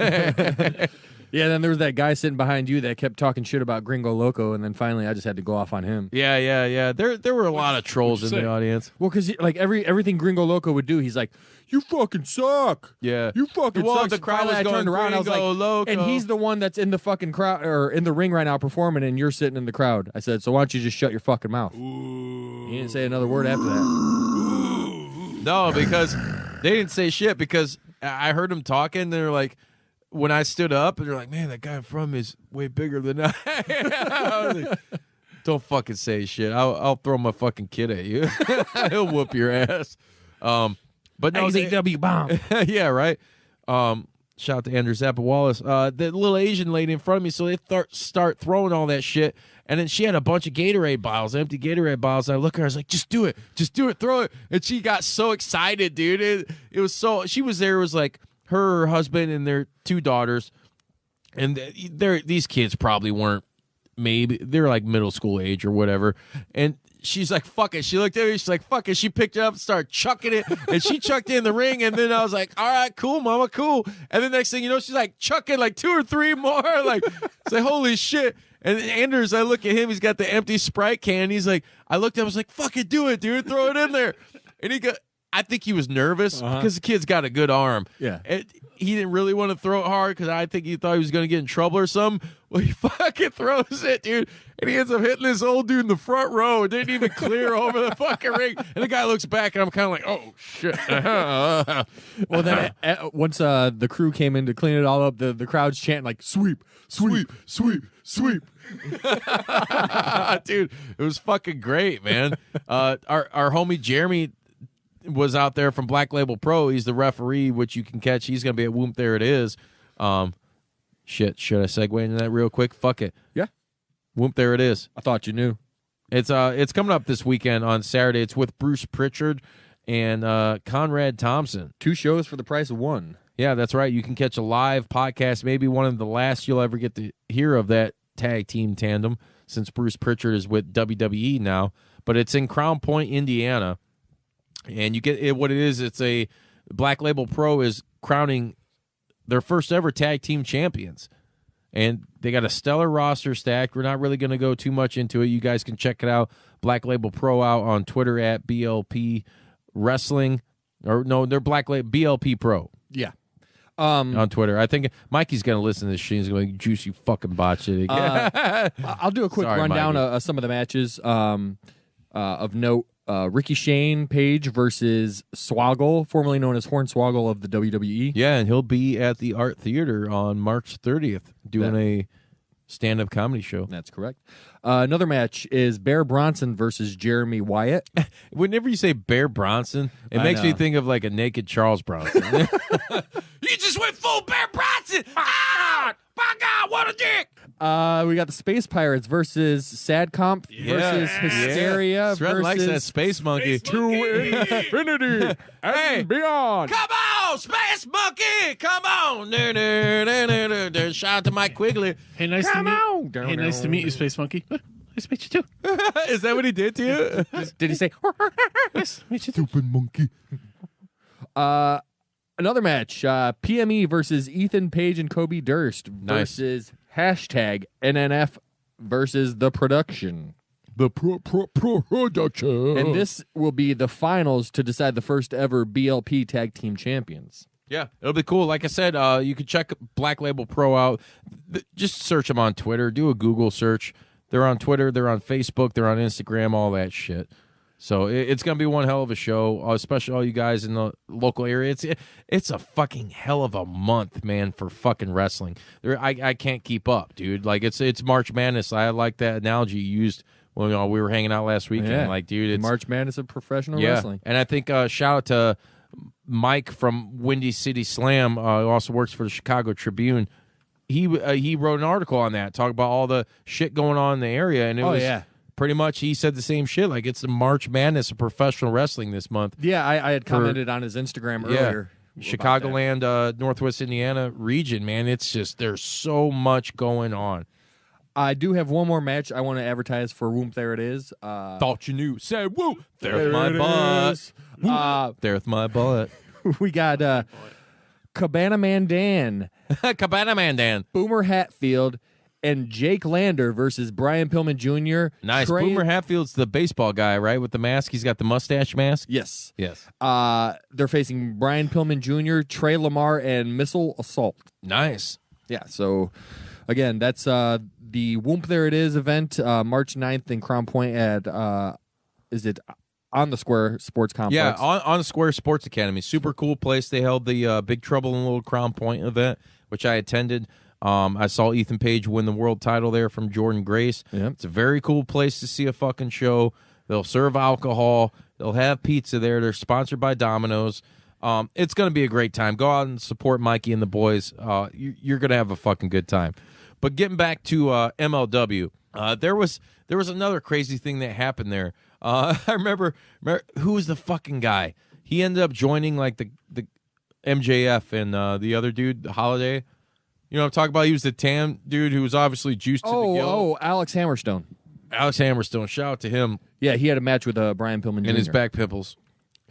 Yeah, then there was that guy sitting behind you that kept talking shit about Gringo Loco, and then finally I just had to go off on him. Yeah. There were a lot of trolls in the audience. Well, because like everything Gringo Loco would do, he's like, "You fucking suck." Yeah, you fucking suck. The crowd was I going turned around, I was like, Loco. and he's the one that's in the fucking crowd or in the ring right now performing, and you're sitting in the crowd. I said, so why don't you just shut your fucking mouth? He didn't say another word after that. No, because they didn't say shit because I heard them talking. They're like, when I stood up, and they're like, man, that guy in front of me is way bigger than I was like, don't fucking say shit. I'll throw my fucking kid at you. He'll whoop your ass. But no, AZW bomb. Yeah, right. Shout out to Andrew Zappa Wallace. The little Asian lady in front of me, so they start throwing all that shit. And then she had a bunch of Gatorade bottles, empty Gatorade bottles. And I look at her, I was like, just do it, throw it. And she got so excited, dude. It was so, she was there, it was like her husband and their two daughters. And these kids probably weren't, maybe, they're like middle school age or whatever. And she's like, fuck it. She looked at me, she's like, fuck it. She picked it up, started chucking it, and she chucked it in the ring. And then I was like, all right, cool, mama, cool. And the next thing you know, she's like chucking like 2 or 3 more. Like, it's like, holy shit. And Anders, I look at him, he's got the empty Sprite can. He's like, I looked at him, I was like, fucking do it, dude, throw it in there. And I think he was nervous because the kid's got a good arm. Yeah. And he didn't really want to throw it hard because I think he thought he was going to get in trouble or something. Well, he fucking throws it, dude. And he ends up hitting this old dude in the front row. It didn't even clear over the fucking ring. And the guy looks back, and I'm kind of like, oh, shit. Well, then once the crew came in to clean it all up, the crowd's chanting like, sweep, sweep, sweep, sweep. Dude, it was fucking great, man. Our homie Jeremy was out there from Black Label Pro. He's the referee, which you can catch. He's going to be at Whoomp There It Is. Shit, should I segue into that real quick? Fuck it. Yeah. Whoomp There It Is. I thought you knew. It's coming up this weekend on Saturday. It's with Bruce Pritchard and Conrad Thompson. 2 shows for the price of 1. Yeah, that's right. You can catch a live podcast, maybe one of the last you'll ever get to hear of that tag team tandem, since Bruce Pritchard is with WWE now. But it's in Crown Point, Indiana. And you get it, what it is. It's a Black Label Pro is crowning their first ever tag team champions. And they got a stellar roster stacked. We're not really going to go too much into it. You guys can check it out. Black Label Pro out on Twitter at BLP Wrestling. Or no, they're Black Label BLP Pro. Yeah. On Twitter. I think Mikey's going to listen to this shit. He's going to be juicy fucking botch it again. I'll do a quick rundown of some of the matches of note. Ricky Shane Page versus Swoggle, formerly known as Hornswoggle of the WWE. Yeah, and he'll be at the Art Theater on March 30th doing a stand-up comedy show. That's correct. Another match is Bear Bronson versus Jeremy Wyatt. Whenever you say Bear Bronson, it makes me think of like a naked Charles Bronson. You just went full Bear Bronson! Ah! My God, what a dick! We got the Space Pirates versus Sadcomp versus Hysteria Sreten likes that Space Monkey. To infinity and beyond. Come on, Space Monkey! Come on! Shout out to Mike Quigley. Hey, nice to meet you, Space Monkey. Nice to meet you, too. Is that what he did to you? Did he say, Nice to meet you, too. stupid monkey? Another match, PME versus Ethan Page and Kobe Durst versus hashtag NNF versus The Production. The production. And this will be the finals to decide the first ever BLP Tag Team Champions. Yeah, it'll be cool. Like I said, you can check Black Label Pro out. Just search them on Twitter. Do a Google search. They're on Twitter. They're on Facebook. They're on Instagram, all that shit. So it's going to be one hell of a show, especially all you guys in the local area. It's a fucking hell of a month, man, for fucking wrestling. I can't keep up, dude. Like, it's March Madness. I like that analogy you used when we were hanging out last weekend. Yeah. Like, dude, it's March Madness of professional wrestling. And I think shout out to Mike from Windy City Slam, who also works for the Chicago Tribune. He wrote an article on that, talking about all the shit going on in the area, and it was pretty much, he said the same shit. Like, it's the March Madness of professional wrestling this month. Yeah, I had commented on his Instagram earlier. Chicagoland, Northwest Indiana region, man. It's just, there's so much going on. I do have one more match I want to advertise for Whoomp There It Is. Thought you knew. Say, woo, there's my butt. There's my butt. We got Cabana Man Dan. Cabana Man Dan. Boomer Hatfield and Jake Lander versus Brian Pillman Jr. Nice. Boomer Hatfield's the baseball guy, right? With the mask. He's got the mustache mask. Yes. Yes. They're facing Brian Pillman Jr., Trey Lamar, and Missile Assault. Nice. Yeah, so again, that's the Whoomp There It Is event, March 9th in Crown Point at, is it On the Square Sports Complex? Yeah, on the Square Sports Academy. Super cool place. They held the Big Trouble in Little Crown Point event, which I attended. I saw Ethan Page win the world title there from Jordan Grace. Yep. It's a very cool place to see a fucking show. They'll serve alcohol. They'll have pizza there. They're sponsored by Domino's. It's going to be a great time. Go out and support Mikey and the boys. You're going to have a fucking good time. But getting back to MLW, there was another crazy thing that happened there. I remember who was the fucking guy? He ended up joining like the MJF and the other dude, the Holiday. You know what I'm talking about? He was the tan dude who was obviously juiced to the gill. Oh, Alex Hammerstone. Alex Hammerstone. Shout out to him. Yeah, he had a match with Brian Pillman Jr. And his back pimples.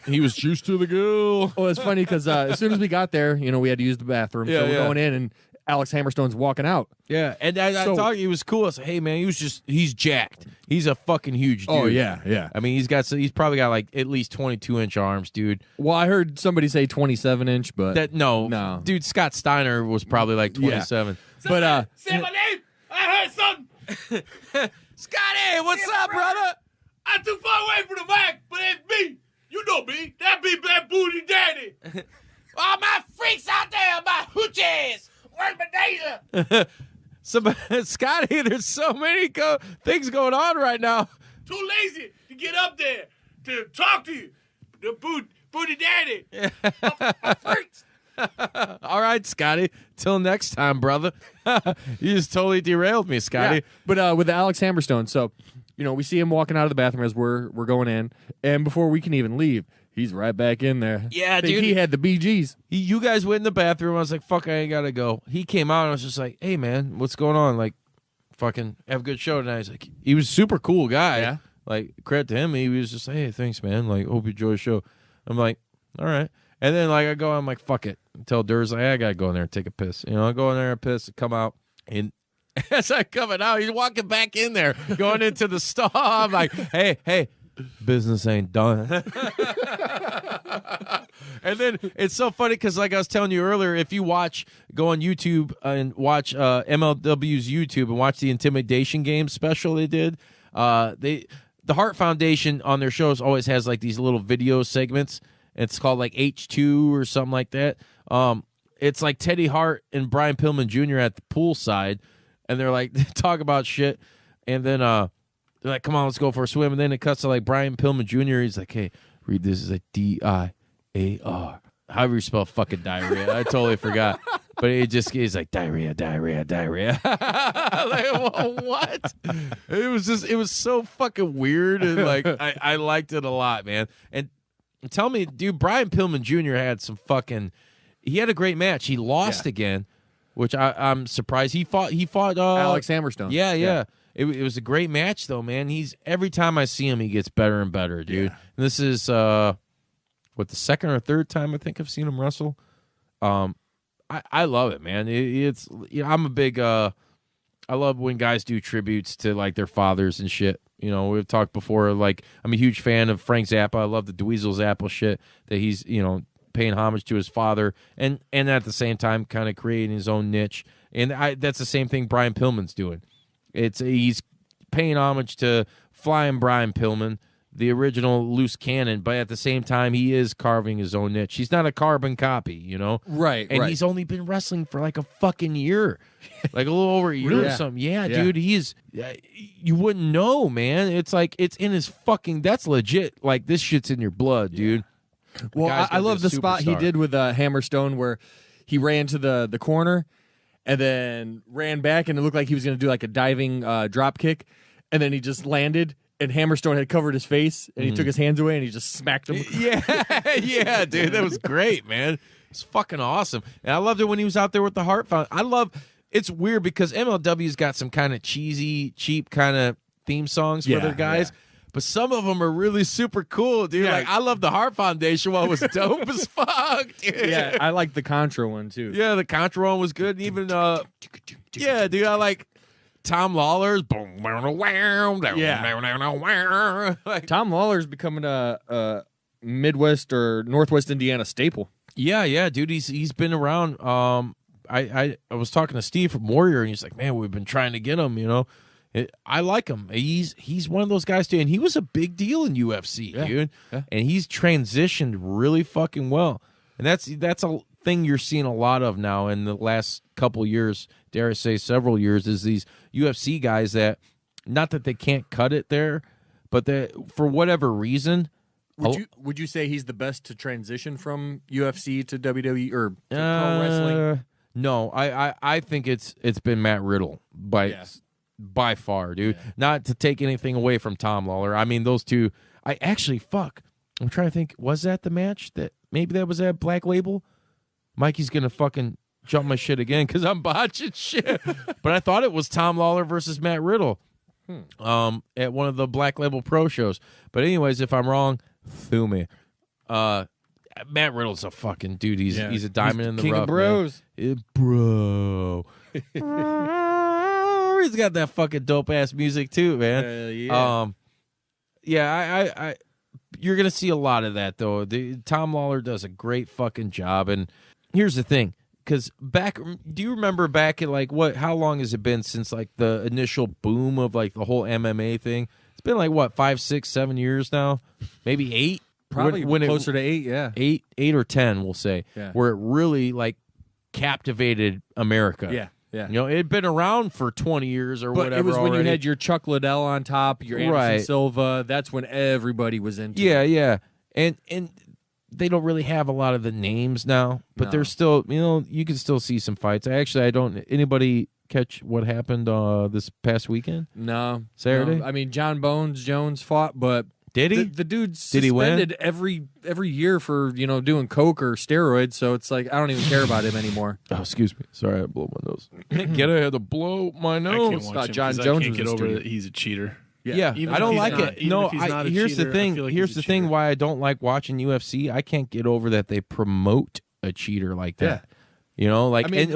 He was juiced to the gill. Well, it's funny because as soon as we got there, we had to use the bathroom. So we're going in, and Alex Hammerstone's walking out. Yeah, and I thought he was cool. I said, hey, man, he's jacked. He's a fucking huge dude. Oh, yeah. I mean, he's probably got like at least 22-inch arms, dude. Well, I heard somebody say 27-inch, but... No. Dude, Scott Steiner was probably like 27. Yeah. But, say my name! I heard something! Scotty, what's up, brother? I'm too far away from the mic, but it's me. You know me. That be Black Booty Daddy. All my freaks out there, my hoochies. Where's my Daisy? Scotty, there's so many things going on right now. Too lazy to get up there to talk to you. The Booty Daddy. My freaks. All right, Scotty. Till next time, brother. You just totally derailed me, Scotty. Yeah. But with Alex Hammerstone, so we see him walking out of the bathroom as we're going in, and before we can even leave, he's right back in there. Yeah, dude. He had the BGs. You guys went in the bathroom. I was like, fuck, I ain't gotta go. He came out and I was just like, hey, man, what's going on? Like, fucking have a good show tonight. He's like, he was a super cool guy. Yeah. Like, credit to him. He was just like, hey, thanks, man. Like, hope you enjoy the show. I'm like, all right. And then, like, I'm like, fuck it. Tell Durs, like, hey, I gotta go in there and take a piss. I go in there and piss and come out. And as I'm coming out, he's walking back in there, going into the stall. I'm like, hey, business ain't done. And then it's so funny because, like I was telling you earlier, if you go on YouTube and watch MLW's YouTube and watch the Intimidation Games special they did, the Hart Foundation on their shows always has like these little video segments. It's called like H2 or something like that. It's like Teddy Hart and Brian Pillman Jr. at the poolside, and they're like, they talk about shit, and then they're like, come on, let's go for a swim. And then it cuts to like Brian Pillman Jr. He's like, hey, read this as a D-I-A-R. However you spell fucking diarrhea. I totally forgot. But he's like, diarrhea. Like, well, what? It was so fucking weird. And like, I liked it a lot, man. And tell me, dude, Brian Pillman Jr. had some fucking, he had a great match. He lost again, which I'm surprised. He fought Alex Hammerstone. Yeah. It was a great match, though, man. Every time I see him, he gets better and better, dude. Yeah. And this is the second or third time I think I've seen him wrestle. I love it, man. I'm a big I love when guys do tributes to like their fathers and shit. We've talked before. Like, I'm a huge fan of Frank Zappa. I love the Dweezil Zappa shit that he's paying homage to his father, and at the same time kind of creating his own niche. And that's the same thing Brian Pillman's doing. He's paying homage to Flying Brian Pillman, the original loose cannon, but at the same time, he is carving his own niche. He's not a carbon copy, you know? Right, and he's only been wrestling for like a fucking year. Like a little over a year or something. Yeah, dude, he's... you wouldn't know, man. It's like, it's in his fucking... That's legit. Like, this shit's in your blood, dude. Well, I love the spot he did with Hammerstone where he ran to the corner and then ran back, and it looked like he was going to do like a diving drop kick, and then he just landed, and Hammerstone had covered his face, and he took his hands away, and he just smacked him. Yeah, dude, that was great, man. It's fucking awesome. And I loved it when he was out there with the Hart Foundation. It's weird because MLW's got some kind of cheesy, cheap kind of theme songs for their guys. But some of them are really super cool, dude. Yeah. Like, I love the Hart Foundation one. It was dope as fuck, dude. Yeah, I like the Contra one, too. Yeah, the Contra one was good. And even, yeah, dude, I like Tom Lawler's. Yeah. Like, Tom Lawler's becoming a Midwest or Northwest Indiana staple. Yeah, dude. He's been around. I was talking to Steve from Warrior, and he's like, man, we've been trying to get him, you know. I like him. He's one of those guys too, and he was a big deal in UFC, dude. Yeah. And he's transitioned really fucking well. And that's a thing you're seeing a lot of now in the last couple years, dare I say several years, is these UFC guys that, not that they can't cut it there, but that for whatever reason. Would you say he's the best to transition from UFC to WWE or to pro wrestling? No, I think it's been Matt Riddle by far, dude. Yeah. Not to take anything away from Tom Lawler. I mean, those two. I'm trying to think. Was that the match maybe that was at Black Label? Mikey's gonna fucking jump my shit again because I'm botching shit. But I thought it was Tom Lawler versus Matt Riddle, at one of the Black Label Pro shows. But anyways, if I'm wrong, sue me. Matt Riddle's a fucking dude. He's a diamond in the king rough, of bros, bro. He's got that fucking dope ass music too, man. I you're gonna see a lot of that though. Tom Lawler does a great fucking job. And here's the thing, because do you remember back at like how long has it been since like the initial boom of like the whole MMA thing? It's been like what, 5, 6, 7 years now, maybe 8. Probably closer to 8, yeah. 8 or 10, we'll say, where it really like captivated America. Yeah. You know, it had been around for 20 years or whatever. It was when already. you had your Chuck Liddell on top, your Anderson Silva. That's when everybody was into it. Yeah. And they don't really have a lot of the names now, but there's still, you know, you can still see some fights. Anybody catch what happened this past weekend? No. Saturday? No. I mean, John Bones Jones fought, but did he? The dude's suspended every year for, you know, doing coke or steroids, so it's like I don't even care about him anymore. Oh, excuse me. Sorry, I blew my nose. I had to blow my nose. I can't watch him John 'cause Jones I can't was get a over student. that he's a cheater. Yeah, Even I don't like not- it. even No, if he's not a here's cheater, the thing. I feel like Here's he's the a thing cheater. why I don't like watching UFC. I can't get over that they promote a cheater like that. You know, like, I mean,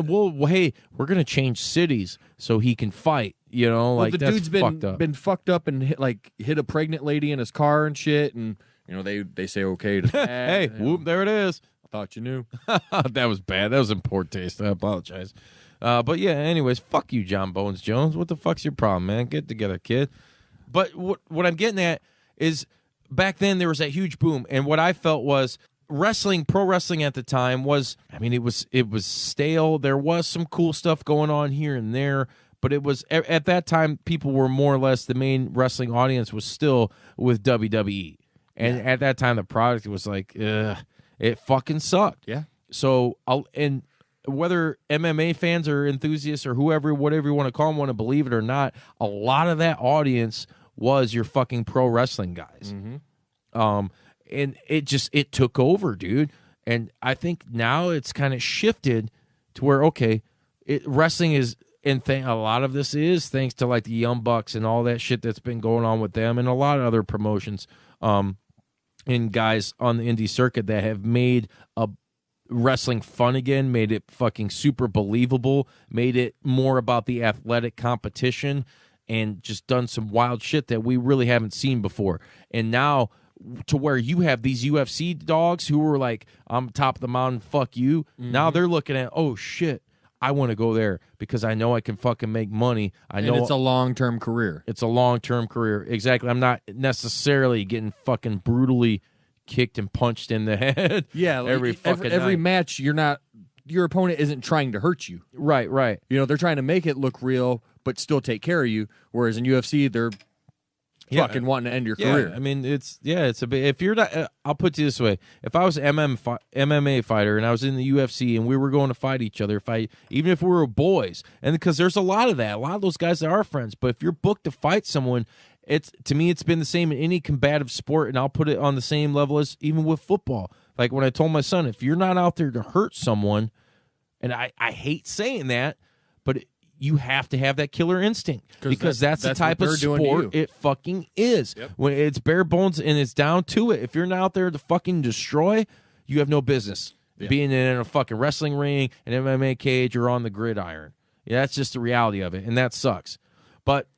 hey, we're gonna change cities so he can fight. You know, like the that's dude's fucked up. been fucked up and hit a pregnant lady in his car and shit, and you know they say okay to that. Hey, whoop, there it is. I thought you knew. That was bad. That was in poor taste. I apologize. But yeah, anyways, fuck you, John Bones Jones. What the fuck's your problem, man? Get together, kid. But what I'm getting at is back then there was that huge boom, and what I felt was pro wrestling at the time was, I mean, it was stale. There was some cool stuff going on here and there, but it was at that time people were more or less, the main wrestling audience was still with WWE, and at that time the product was like, it fucking sucked. Yeah. So and whether MMA fans or enthusiasts or whatever you want to call them, want to believe it or not, a lot of that audience was your fucking pro wrestling guys. Mm-hmm. And it took over, dude. And I think now it's kind of shifted to where, okay, wrestling is, and a lot of this is thanks to like the Young Bucks and all that shit that's been going on with them and a lot of other promotions, and guys on the indie circuit that have made wrestling fun again, made it fucking super believable, made it more about the athletic competition, and just done some wild shit that we really haven't seen before. And now to where you have these UFC dogs who were like, I'm top of the mountain, fuck you. Now they're looking at, oh shit, I want to go there because I know I can fucking make money. I know it's a long-term career. It's a long-term career. Exactly. I'm not necessarily getting fucking brutally kicked and punched in the head. Yeah, like every match, your opponent isn't trying to hurt you. Right. You know, they're trying to make it look real, but still take care of you. Whereas in UFC, they're fucking wanting to end your career. I mean, it's a bit. If you're not, I'll put it this way: if I was an MMA fighter and I was in the UFC and we were going to fight each other, even if we were boys, and because there's a lot of those guys that are friends. But if you're booked to fight someone, to me, it's been the same in any combative sport, and I'll put it on the same level as even with football. Like when I told my son, if you're not out there to hurt someone, and I hate saying that, but you have to have that killer instinct because that's the type of sport it fucking is. Yep. When it's bare bones and it's down to it, if you're not out there to fucking destroy, you have no business being in a fucking wrestling ring, an MMA cage, or on the gridiron. Yeah, that's just the reality of it, and that sucks.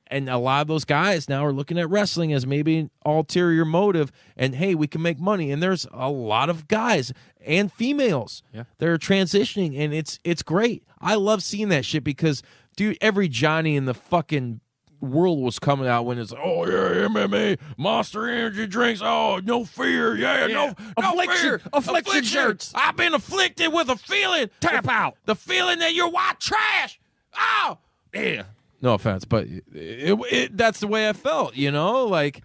And a lot of those guys now are looking at wrestling as maybe an ulterior motive, and hey, we can make money. And there's a lot of guys and females that are transitioning, and it's great. I love seeing that shit because, dude, every Johnny in the fucking world was coming out when it's MMA, Monster Energy drinks, no fear, no fear, affliction shirts. I've been afflicted with a feeling. Tap out. The feeling that you're white trash. Oh, yeah. No offense, but that's the way I felt, you know? Like,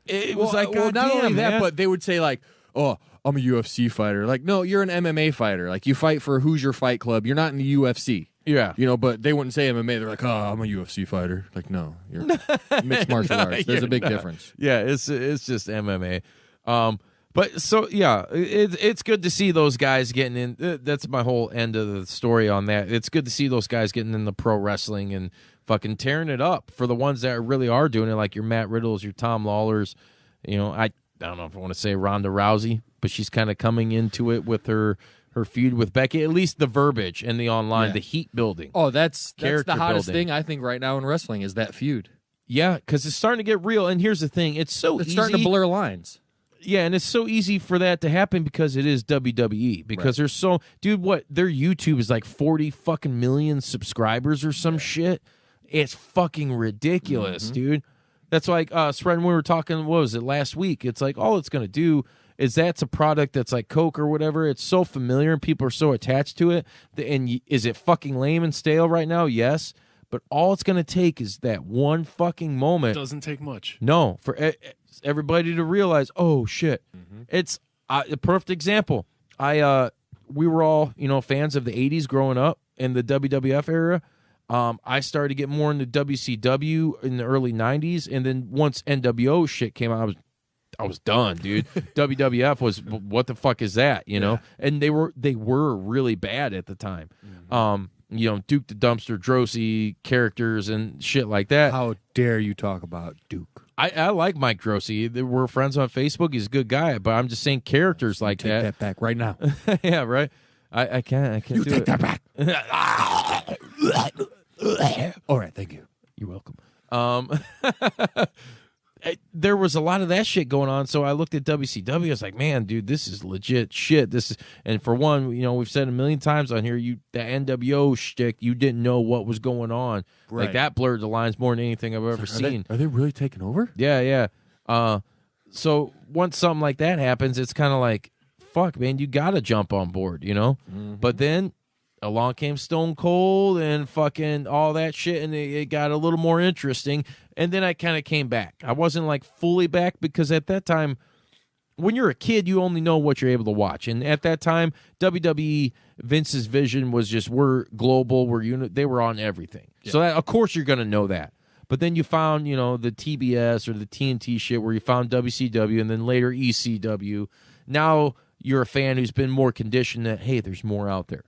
it was like, God not damn, only that, man. but they would say, like, oh, I'm a UFC fighter. Like, no, you're an MMA fighter. Like, you fight for Hoosier Fight Club. You're not in the UFC. Yeah. You know, but they wouldn't say MMA. They're like, oh, I'm a UFC fighter. Like, no, you're mixed martial arts. There's a big difference. Yeah, it's just MMA. But so, yeah, it's good to see those guys getting in. That's my whole end of the story on that. It's good to see those guys getting in the pro wrestling and fucking tearing it up for the ones that really are doing it, like your Matt Riddles, your Tom Lawlers. You know, I don't know if I want to say Ronda Rousey, but she's kind of coming into it with her feud with Becky. At least the verbiage and the online, the heat building. Oh, that's the hottest building thing I think right now in wrestling is that feud. Yeah, because it's starting to get real. And here's the thing: it's starting to blur lines. Yeah, and it's so easy for that to happen because it is WWE. Because there's their YouTube is like 40 fucking million subscribers or some shit. It's fucking ridiculous, dude. That's like Sreten, we were talking, what was it, last week? It's like all it's going to do is that's a product that's like Coke or whatever. It's so familiar and people are so attached to it. And is it fucking lame and stale right now? Yes. But all it's going to take is that one fucking moment. It doesn't take much. No, for everybody to realize, oh, shit. It's a perfect example. We were all, fans of the 80s growing up in the WWF era. I started to get more into WCW in the early 90s, and then once NWO shit came out, I was done, dude. WWF was, what the fuck is that, you know? And they were really bad at the time. Duke the Dumpster Drosy characters and shit like that. How dare you talk about Duke? I like Mike Drosy. We're friends on Facebook. He's a good guy, but I'm just saying characters like take that back right now. Yeah, right. I can't you do take it. that back. All right, thank you. You're welcome. There was a lot of that shit going on, so I looked at WCW. I was like, man, dude, this is legit shit. And for one, we've said a million times on here, the NWO shtick, you didn't know what was going on. Right. Like that blurred the lines more than anything I've ever seen. Are they really taking over? Yeah. So once something like that happens, it's kind of like, fuck, man, you got to jump on board, But then along came Stone Cold and fucking all that shit, and it got a little more interesting. And then I kind of came back. I wasn't like fully back because at that time, when you're a kid, you only know what you're able to watch. And at that time, WWE, Vince's vision was just we're global, they were on everything. Yeah. So of course you're going to know that. But then you found, the TBS or the TNT shit where you found WCW and then later ECW. Now you're a fan who's been more conditioned that, hey, there's more out there.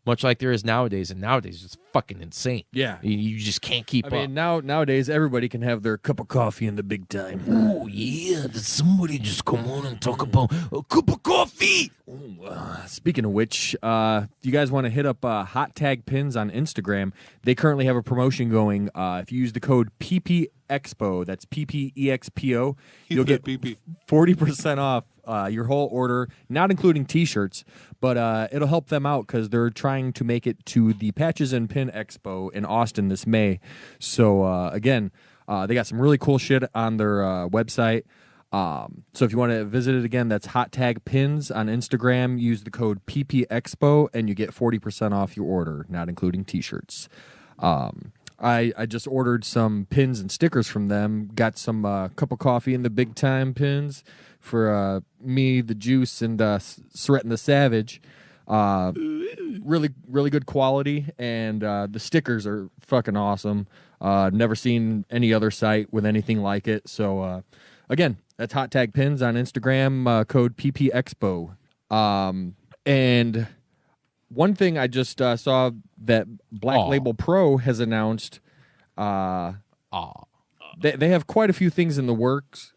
much like there is nowadays. And nowadays, it's fucking insane. Yeah. You just can't keep I up. mean, nowadays, everybody can have their cup of coffee in the big time. Oh, yeah. Did somebody just come on and talk about a cup of coffee? Speaking of which, if you guys want to hit up Hot Tag Pins on Instagram, they currently have a promotion going. If you use the code PPEXPO, that's PPEXPO, you'll get 40% off your whole order, not including T-shirts, but it'll help them out because they're trying to make it to the Patches and Pin Expo in Austin this May. So, again, they got some really cool shit on their website. So if you want to visit it again, that's Hot Tag Pins on Instagram. Use the code PPEXPO, and you get 40% off your order, not including T-shirts. I just ordered some pins and stickers from them. Got some cup of coffee in the big time pins for me, the Juice, and Sreten the Savage. Really, really good quality, and the stickers are fucking awesome. Never seen any other site with anything like it. So again, that's Hot Tag Pins on Instagram, code PPEXPO. And one thing I just saw that Black Label Pro has announced, they have quite a few things in the works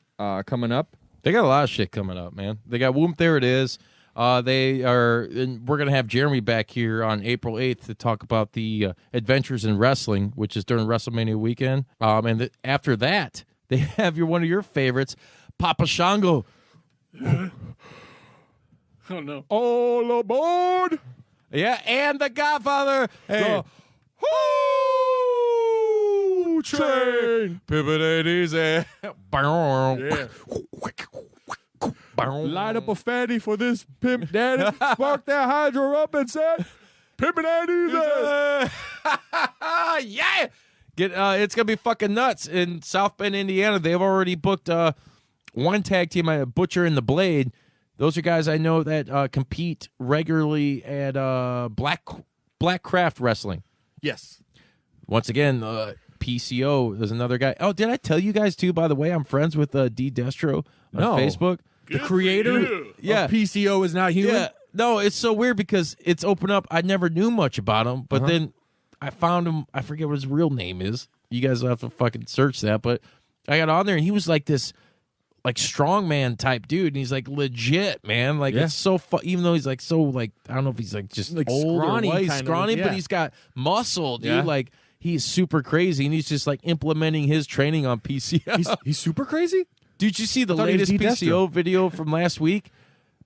coming up. They got a lot of shit coming up, man. They got Whoomp There It Is. They are, and we're going to have Jeremy back here on April 8th to talk about the Adventures in Wrestling, which is during WrestleMania weekend. And after that, they have one of your favorites, Papa Shango. Oh, no. All aboard! Yeah, and the Godfather. Hey. Train! Pivot it easy. Yeah. Light up a fatty for this pimp daddy. Spark that hydro up and say, pimpin' that easy. Yeah. It's going to be fucking nuts. In South Bend, Indiana, they've already booked one tag team, Butcher and the Blade. Those are guys I know that compete regularly at Black Craft Wrestling. Yes. Once again, PCO is another guy. Oh, did I tell you guys, too, by the way, I'm friends with D. Destro on Facebook. The creator of PCO is not human? Yeah. No, it's so weird because it's opened up. I never knew much about him, but then I found him. I forget what his real name is. You guys will have to fucking search that. But I got on there, and he was like this strongman type dude, and he's like legit, man. Like it's so even though he's like so like I don't know if he's like just like old scrawny, or white, scrawny, but he's got muscle, dude. Yeah. Like he's super crazy, and he's just like implementing his training on PCO. He's super crazy? Did you see the thought he was latest D. PCO video from last week?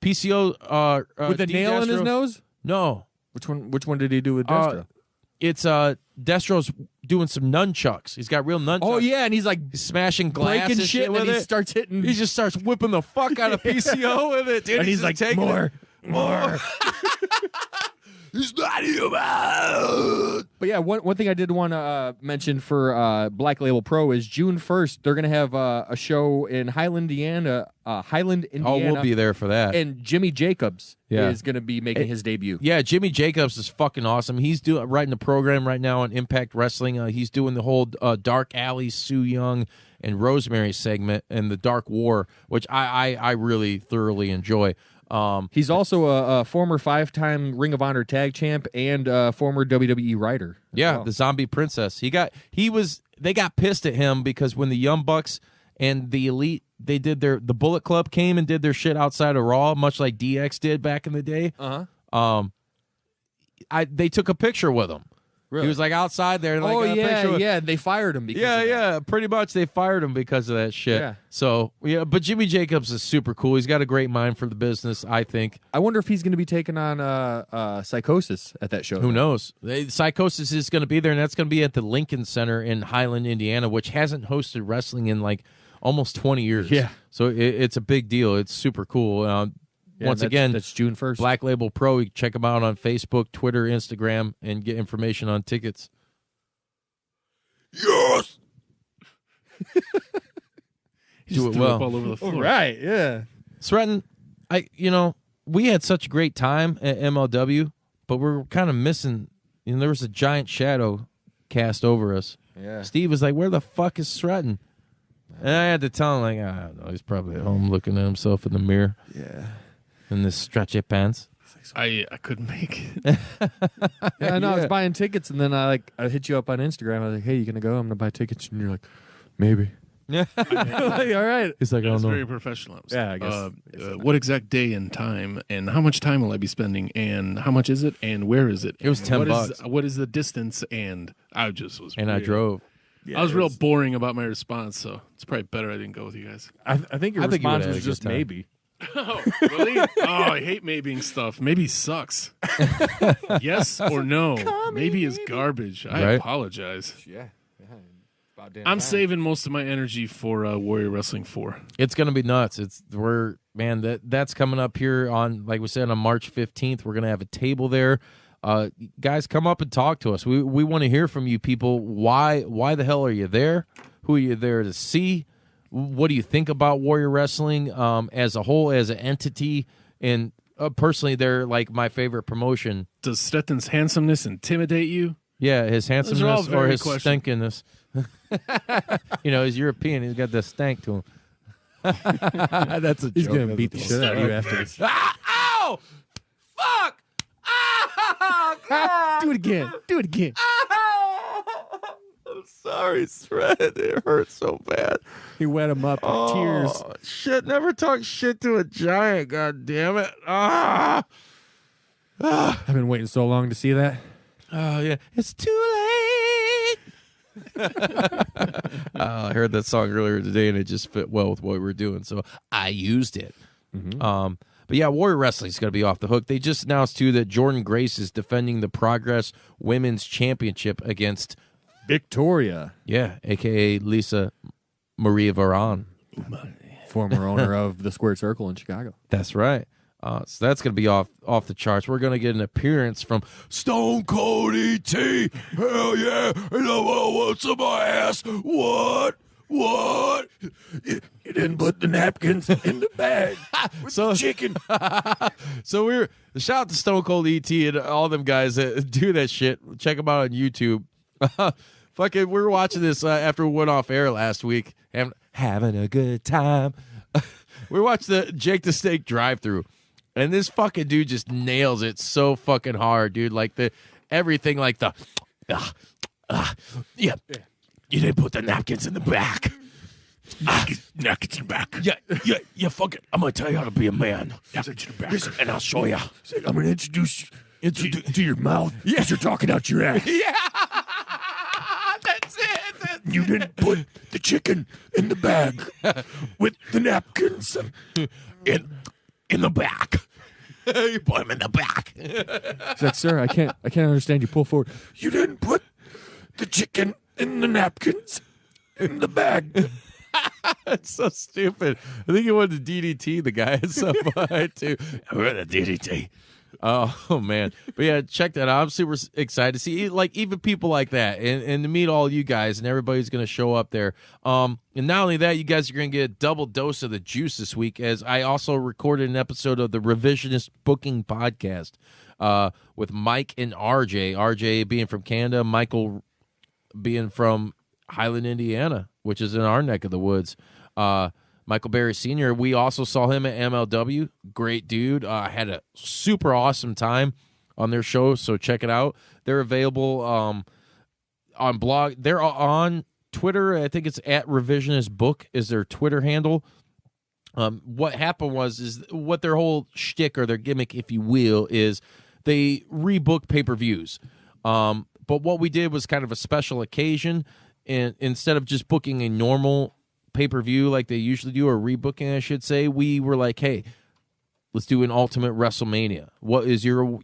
PCO with the nail in his nose? No. Which one did he do with Destro? It's Destro's doing some nunchucks. He's got real nunchucks. Oh yeah, and he's like He's smashing glass breaking and shit with and he it. starts hitting. He just starts whipping the fuck out of PCO with it, dude. And he's like, taking more. He's not human. But yeah, one thing I did want to mention for Black Label Pro is June 1st, they're going to have a show in Highland, Indiana. Oh, we'll be there for that. And Jimmy Jacobs is going to be making his debut. Yeah, Jimmy Jacobs is fucking awesome. He's writing the program right now on Impact Wrestling. He's doing the whole Dark Alley, Sue Young, and Rosemary segment and the Dark War, which I really thoroughly enjoy. He's also a former 5-time Ring of Honor tag champ and former WWE writer. Yeah, well. the Zombie Princess. They got pissed at him because when the Young Bucks and the Elite, they did the Bullet Club came and did their shit outside of Raw, much like DX did back in the day. They took a picture with him. Really? He was like outside there. And got a picture yeah. They fired him because of that. Pretty much they fired him because of that shit. Yeah. So but Jimmy Jacobs is super cool. He's got a great mind for the business, I think. I wonder if he's going to be taking on Psychosis at that show. Who knows? Psychosis is going to be there, and that's going to be at the Lincoln Center in Highland, Indiana, which hasn't hosted wrestling in like almost 20 years. Yeah. So it's a big deal. It's super cool. Once again, that's June 1st. Black Label Pro. You can check them out on Facebook, Twitter, Instagram, and get information on tickets. Yes! Do it well. All over the floor. All right, yeah. Sreten, we had such a great time at MLW, but we're kind of missing. There was a giant shadow cast over us. Yeah. Steve was like, "Where the fuck is Sreten?" And I had to tell him, like, I don't know, he's probably at home looking at himself in the mirror. Yeah. In this stretchy pants. I couldn't make it. Yeah, I know. I was buying tickets, and then I hit you up on Instagram. I was like, "Hey, you gonna go? I'm gonna buy tickets." And you're like, "Maybe." Yeah. Like, all right. He's like, "I It's don't know." very professional. Yeah, I guess. What exact day and time, and how much time will I be spending, and how much is it, and where is it? It was $10. What is the distance? And I just was. And I drove. Yeah, I was real boring about my response, so it's probably better I didn't go with you guys. I think your I think you response would've had was a good just time. maybe. Oh, really? Oh, I hate maybeing stuff. Maybe sucks. Yes or no? Maybe is garbage. I Right. apologize. Yeah. I'm saving most of my energy for Warrior Wrestling 4. It's gonna be nuts. That's coming up here on, like we said, on March 15th. We're gonna have a table there. Guys, come up and talk to us. We want to hear from you people. Why the hell are you there? Who are you there to see? What do you think about Warrior Wrestling as a whole, as an entity? And personally, they're like my favorite promotion. Does Sreten's handsomeness intimidate you? Yeah, his are all handsomeness or very his questionable. stinkiness. He's European. He's got the stank to him. That's a He's joke. gonna beat the shit out of you after this. Ow! Fuck! Ah! God! Do it again. Do it again. I'm sorry, Sreten. It hurts so bad. He wet him up with tears. Shit, never talk shit to a giant, god damn it. Ah! I've been waiting so long to see that. Oh, yeah. It's too late. I heard that song earlier today, and it just fit well with what we were doing, so I used it. But yeah, Warrior Wrestling's going to be off the hook. They just announced, too, that Jordan Grace is defending the Progress Women's Championship against Victoria, a.k.a. Lisa Maria Varan. former owner of the Squared Circle in Chicago. That's right. So that's going to be off the charts. We're going to get an appearance from Stone Cold E.T. Hell yeah. And what's in my ass? What? You didn't put the napkins in the bag with the chicken. So we're shout out to Stone Cold E.T. and all them guys that do that shit. Check them out on YouTube. Fucking, we were watching this after we went off air last week and having a good time. We watched the Jake the Snake drive-through. And this fucking dude just nails it so fucking hard, dude. Like everything, like yeah. You didn't put the napkins in the back. Napkins in the back. Yeah, fuck it. I'm going to tell you how to be a man. Napkins in the back. And I'll show you. I'm going to introduce you to your mouth as you're talking out your ass. Yeah. That's it. You didn't put the chicken in the bag with the napkins in the back. You put them in the back. He's like, sir, I can't understand you. Pull forward. You didn't put the chicken in the napkins in the bag. That's so stupid. I think he wanted to DDT the guy at some point, too. I read a DDT. Oh, man. But, yeah, check that out. I'm super excited to see, like, even people like that and to meet all you guys, and everybody's going to show up there. And not only that, you guys are going to get a double dose of the juice this week, as I also recorded an episode of the Revisionist Booking Podcast with Mike and RJ. RJ being from Canada, Michael being from Highland, Indiana, which is in our neck of the woods. Michael Berry Sr., we also saw him at MLW. Great dude. Had a super awesome time on their show, so check it out. They're available on blog. They're on Twitter. I think it's at Revisionist Book is their Twitter handle. What happened is what their whole shtick or their gimmick, if you will, is they rebook pay-per-views. But what we did was kind of a special occasion, and instead of just booking a normal pay-per-view like they usually do, or rebooking, I should say, we were like, hey, let's do an Ultimate WrestleMania. What is your,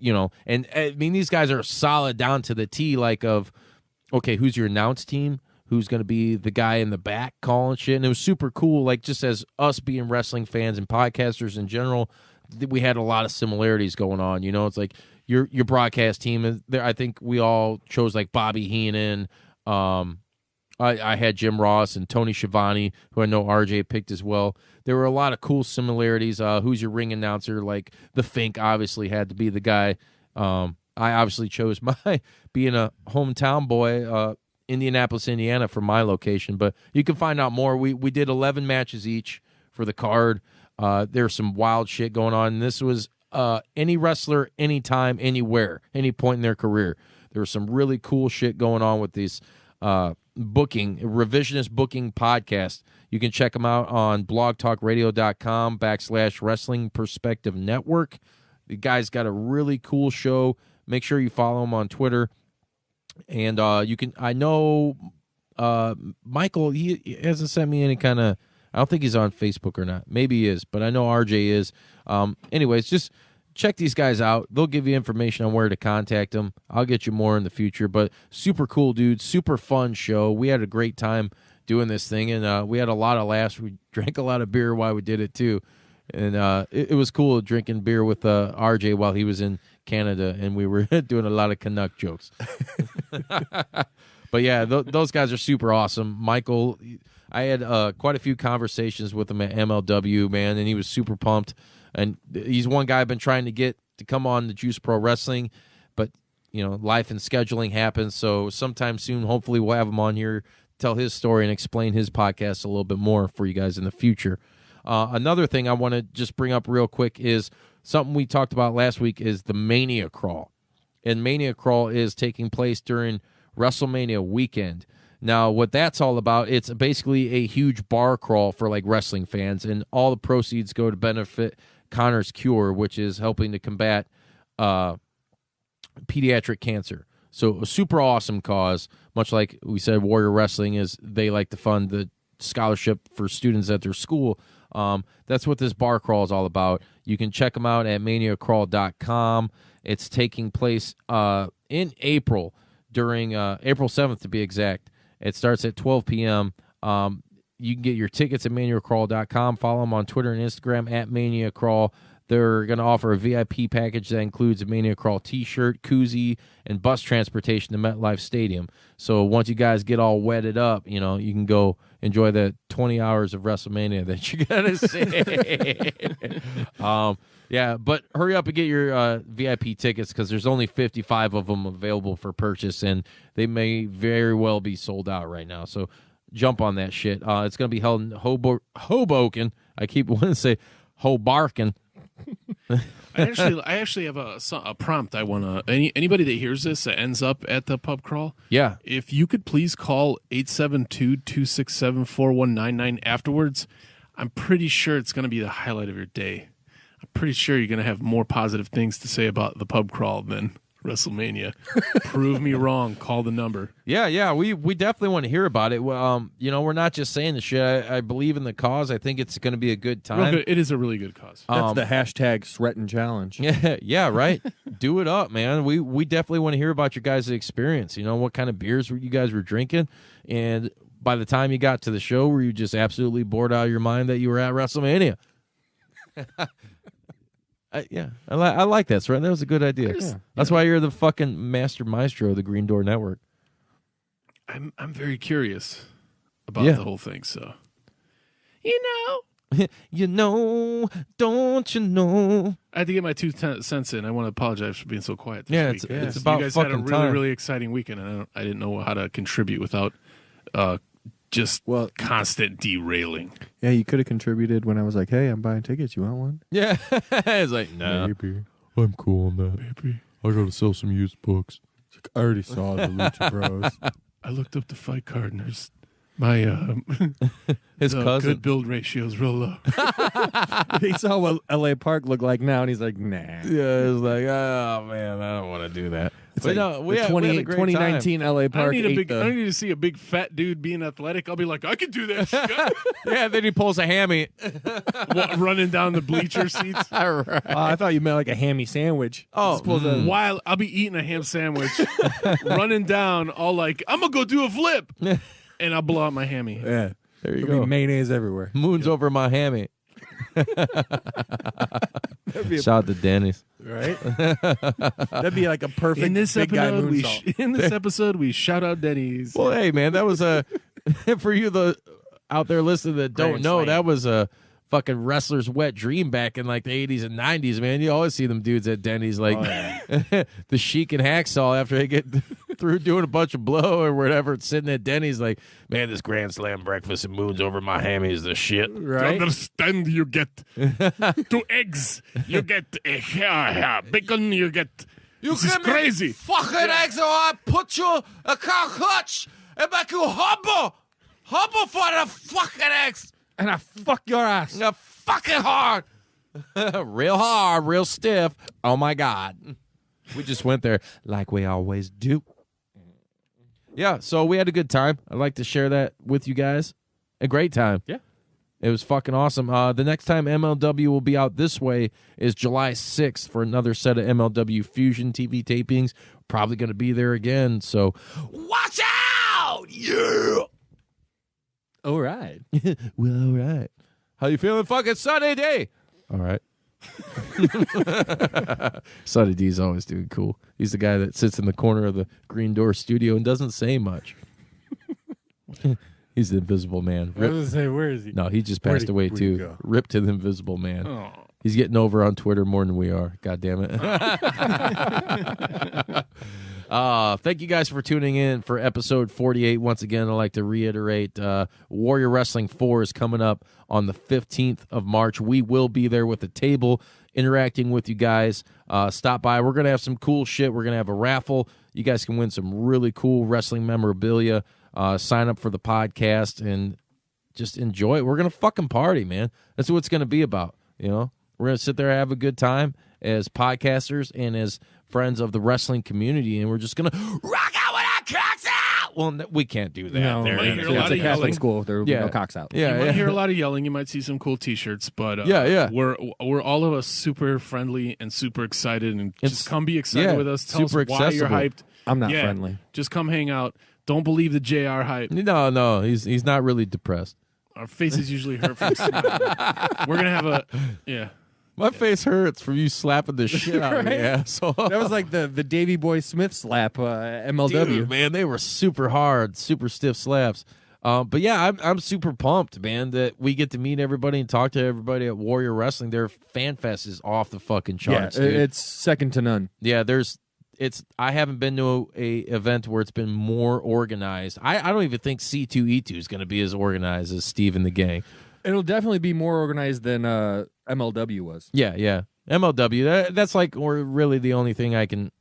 and I mean, these guys are solid down to the T, like of, okay, who's your announce team? Who's going to be the guy in the back calling shit? And it was super cool, like just as us being wrestling fans and podcasters in general, we had a lot of similarities going on. It's like your broadcast team, I think we all chose like Bobby Heenan, I had Jim Ross and Tony Schiavone, who I know RJ picked as well. There were a lot of cool similarities. Who's your ring announcer? Like the Fink obviously had to be the guy. I obviously chose my being a hometown boy, Indianapolis, Indiana, for my location. But you can find out more. We did 11 matches each for the card. There's some wild shit going on. And this was any wrestler, anytime, anywhere, any point in their career. There was some really cool shit going on with these revisionist booking podcast. You can check them out on blogtalkradio.com/Wrestling Perspective Network. The guy's got a really cool show. Make sure you follow him on Twitter. And you can, I know Michael, he hasn't sent me any kind of, I don't think he's on Facebook or not. Maybe he is, but I know RJ is. Anyways, just check these guys out. They'll give you information on where to contact them. I'll get you more in the future, but super cool dude, super fun show. We had a great time doing this thing, and we had a lot of laughs. We drank a lot of beer while we did it too. And it was cool drinking beer with RJ while he was in Canada, and we were doing a lot of Canuck jokes. But yeah, those guys are super awesome. Michael, I had quite a few conversations with him at MLW, man, and he was super pumped. And he's one guy I've been trying to get to come on the Juice Pro Wrestling, but life and scheduling happens. So sometime soon, hopefully, we'll have him on here, tell his story, and explain his podcast a little bit more for you guys in the future. Another thing I want to just bring up real quick is something we talked about last week is the Mania Crawl. And Mania Crawl is taking place during WrestleMania weekend. Now, what that's all about, it's basically a huge bar crawl for like wrestling fans, and all the proceeds go to benefit Connor's Cure, which is helping to combat pediatric cancer. So a super awesome cause, much like we said Warrior Wrestling is, they like to fund the scholarship for students at their school. That's what this bar crawl is all about. You can check them out at ManiaCrawl.com. It's taking place in April, during April 7th to be exact. It starts at 12 p.m. You can get your tickets at ManiaCrawl.com. Follow them on Twitter and Instagram at ManiaCrawl. They're going to offer a VIP package that includes a ManiaCrawl t-shirt, koozie, and bus transportation to MetLife Stadium. So once you guys get all wetted up, you can go enjoy the 20 hours of WrestleMania that you're going to see. Yeah, but hurry up and get your VIP tickets because there's only 55 of them available for purchase, and they may very well be sold out right now. So jump on that shit. It's going to be held in Hoboken. I keep wanting to say Hobarkin. I actually have a prompt. I want to anybody that hears this that ends up at the pub crawl. Yeah, if you could please call 872-267-4199 afterwards. I'm pretty sure it's going to be the highlight of your day. I'm pretty sure you're going to have more positive things to say about the pub crawl than WrestleMania. Prove me wrong. Call the number. Yeah. We definitely want to hear about it. Well, we're not just saying the shit. I believe in the cause. I think it's going to be a good time. Real good. It is a really good cause. That's the hashtag Sreten challenge. Yeah, right. Do it up, man. We definitely want to hear about your guys' experience. What kind of beers you guys were drinking, and by the time you got to the show, were you just absolutely bored out of your mind that you were at WrestleMania? I like that, Sreten. That was a good idea. That's why you're the fucking maestro of the Green Door Network. I'm very curious about the whole thing. So, don't you know? I had to get my 2 cents in. I want to apologize for being so quiet this week. It's about you guys fucking had a really, time. really exciting weekend, and I didn't know how to contribute without constant derailing. Yeah, you could have contributed when I was like, hey, I'm buying tickets. You want one? Yeah. It's like, no. Maybe. I'm cool on that. Maybe. I gotta sell some used books. It's like, I already saw the Lucha Bros. I looked up the fight card, and there's my His cousin. good build ratio is real low. He saw what L.A. Park looked like now, and he's like, nah. Yeah, it's like, oh, man, I don't want to do that. It's But like no, we had a great 2019 L.A. I Park. don't ate the- need to see a big fat dude being athletic. I'll be like, I can do that shit. Yeah, then he pulls a hammy. Running down the bleacher seats. I thought you meant like a hammy sandwich. Oh, While I'll be eating a ham sandwich, running down, all like, I'm going to go do a flip. And I'll blow out my hammy. Yeah. There you There'll go. be mayonnaise everywhere. Moon's over my hammy. Shout out to Denny's. Right? That'd be like a perfect In this big guy episode, we shout out Denny's. Well, hey, man, that was a for you out there listening that don't Grand know, slam. that was a fucking wrestler's wet dream back in like the 80s and 90s, man. You always see them dudes at Denny's like the Sheik and Hacksaw after they get through doing a bunch of blow or whatever, sitting at Denny's like, man, this Grand Slam breakfast and moons over my hammy is the shit. Right? Understand, you get 2 eggs, you get bacon, you get... This is crazy. Fucking eggs or I put you a clutch and make you humble for the fucking eggs. And I fuck your ass. Yeah, fucking hard. Real hard, real stiff. Oh, my God. We just went there like we always do. Yeah, so we had a good time. I'd like to share that with you guys. A great time. Yeah. It was fucking awesome. The next time MLW will be out this way is July 6th for another set of MLW Fusion TV tapings. Probably going to be there again, so watch out! Yeah! All right. Well, all right. How you feeling fucking Sunny D? All right. Sunny D's always doing cool. He's the guy that sits in the corner of the Green Door studio and doesn't say much. He's the Invisible Man. I was going to say, where is he? No, he just passed away where'd he too. go? Rip to the Invisible Man. Oh. He's getting over on Twitter more than we are. God damn it. Thank you guys for tuning in for episode 48. Once again, I'd like to reiterate, Warrior Wrestling 4 is coming up on the 15th of March. We will be there with a table interacting with you guys. Stop by. We're going to have some cool shit. We're going to have a raffle. You guys can win some really cool wrestling memorabilia. Sign up for the podcast and just enjoy it. We're going to fucking party, man. That's what it's going to be about, you know? We're going to sit there and have a good time as podcasters and as friends of the wrestling community, and we're just going to rock out with our cocks out! Well, we can't do that. No, There you it's go. A lot a of Catholic yelling. school. There will be Yeah. no cocks out. Yeah, You might yeah. hear a lot of yelling. You might see some cool T-shirts, but Yeah. we're all of us super friendly and super excited, and just come be excited yeah, with us. Tell us super why you're accessible. hyped. I'm not Yeah, friendly. Just come hang out. Don't believe the JR hype. No, he's not really depressed. Our faces usually hurt from smiling. We're gonna have a My face hurts from you slapping the shit out of me, asshole. That was like the Davey Boy Smith slap MLW. Dude, man, they were super hard, super stiff slaps. But yeah, I'm super pumped, man, that we get to meet everybody and talk to everybody at Warrior Wrestling. Their fan fest is off the fucking charts, dude. It's second to none. Yeah, I haven't been to a event where it's been more organized. I don't even think C2E2 is going to be as organized as Steve and the gang. It'll definitely be more organized than MLW was. Yeah. MLW, that's like really the only thing I can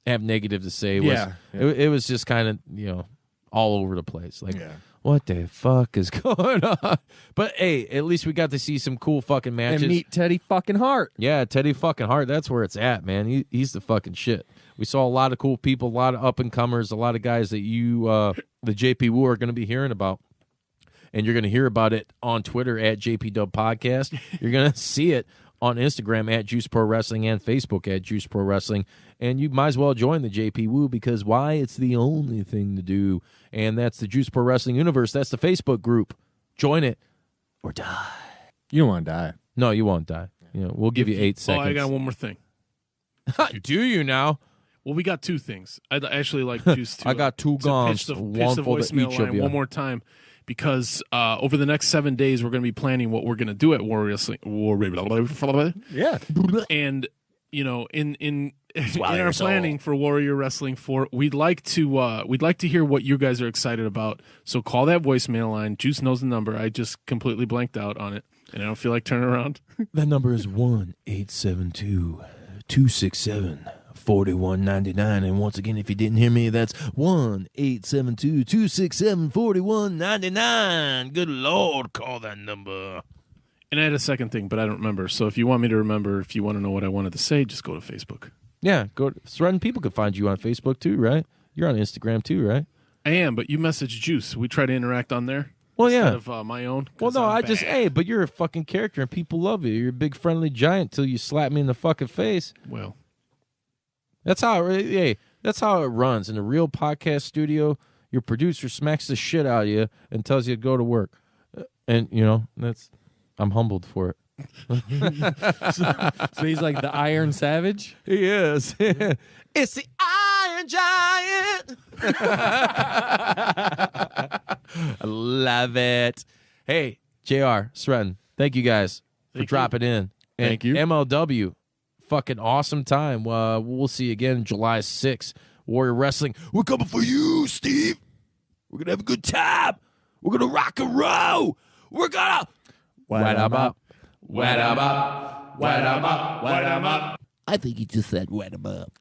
have negative to say was it was just kind of, you know, all over the place. Like, what the fuck is going on? But hey, at least we got to see some cool fucking matches. And meet Teddy fucking Hart. Yeah, Teddy fucking Hart. That's where it's at, man. He's the fucking shit. We saw a lot of cool people, a lot of up and comers, a lot of guys that the JP Woo are going to be hearing about. And you're going to hear about it on Twitter at JPW Podcast. You're going to see it on Instagram at Juice Pro Wrestling and Facebook at Juice Pro Wrestling. And you might as well join the JP Woo because why? It's the only thing to do. And that's the Juice Pro Wrestling Universe. That's the Facebook group. Join it or die. You don't want to die. No, you won't die. You know, we'll give you 8 seconds. Oh, I got one more thing. Do you now? Well, we got 2 things. I'd actually like Juice to I got 2 guns, pitch the one for voicemail each of line you. one more time. Because over the next 7 days, we're going to be planning what we're going to do at Warrior Wrestling. Yeah. And you know, in our planning for Warrior Wrestling 4, we'd like to hear what you guys are excited about. So call that voicemail line. Juice knows the number. I just completely blanked out on it, and I don't feel like turning around. That number is 1-872-267-4199. And once again, if you didn't hear me, that's 1-872-267-4199. Good Lord, call that number. And I had a second thing, but I don't remember. So if you want me to remember, if you want to know what I wanted to say, just go to Facebook. Yeah, go to Sreten. People can find you on Facebook too, right? You're on Instagram too, right? I am, but you message Juice. We try to interact on there. Well, yeah. Instead of my own. Well, 'cause no, I'm hey, but you're a fucking character and people love you. You're a big friendly giant till you slap me in the fucking face. Well, that's how it runs. In a real podcast studio, your producer smacks the shit out of you and tells you to go to work. And, you know, I'm humbled for it. So he's like the Iron Savage? He is. It's the Iron Giant. I love it. Hey, JR, Sreten, thank Thank you guys for Thank you. dropping in. And Thank you. MLW, fucking awesome time. We'll see you again July 6th. Warrior Wrestling. We're coming for you, Steve. We're going to have a good time. We're going to rock and roll. We're going to wet 'em up. Wet 'em up. Wet 'em up. Wet 'em up. I think he just said wet him up.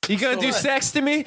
You going to do sex to me?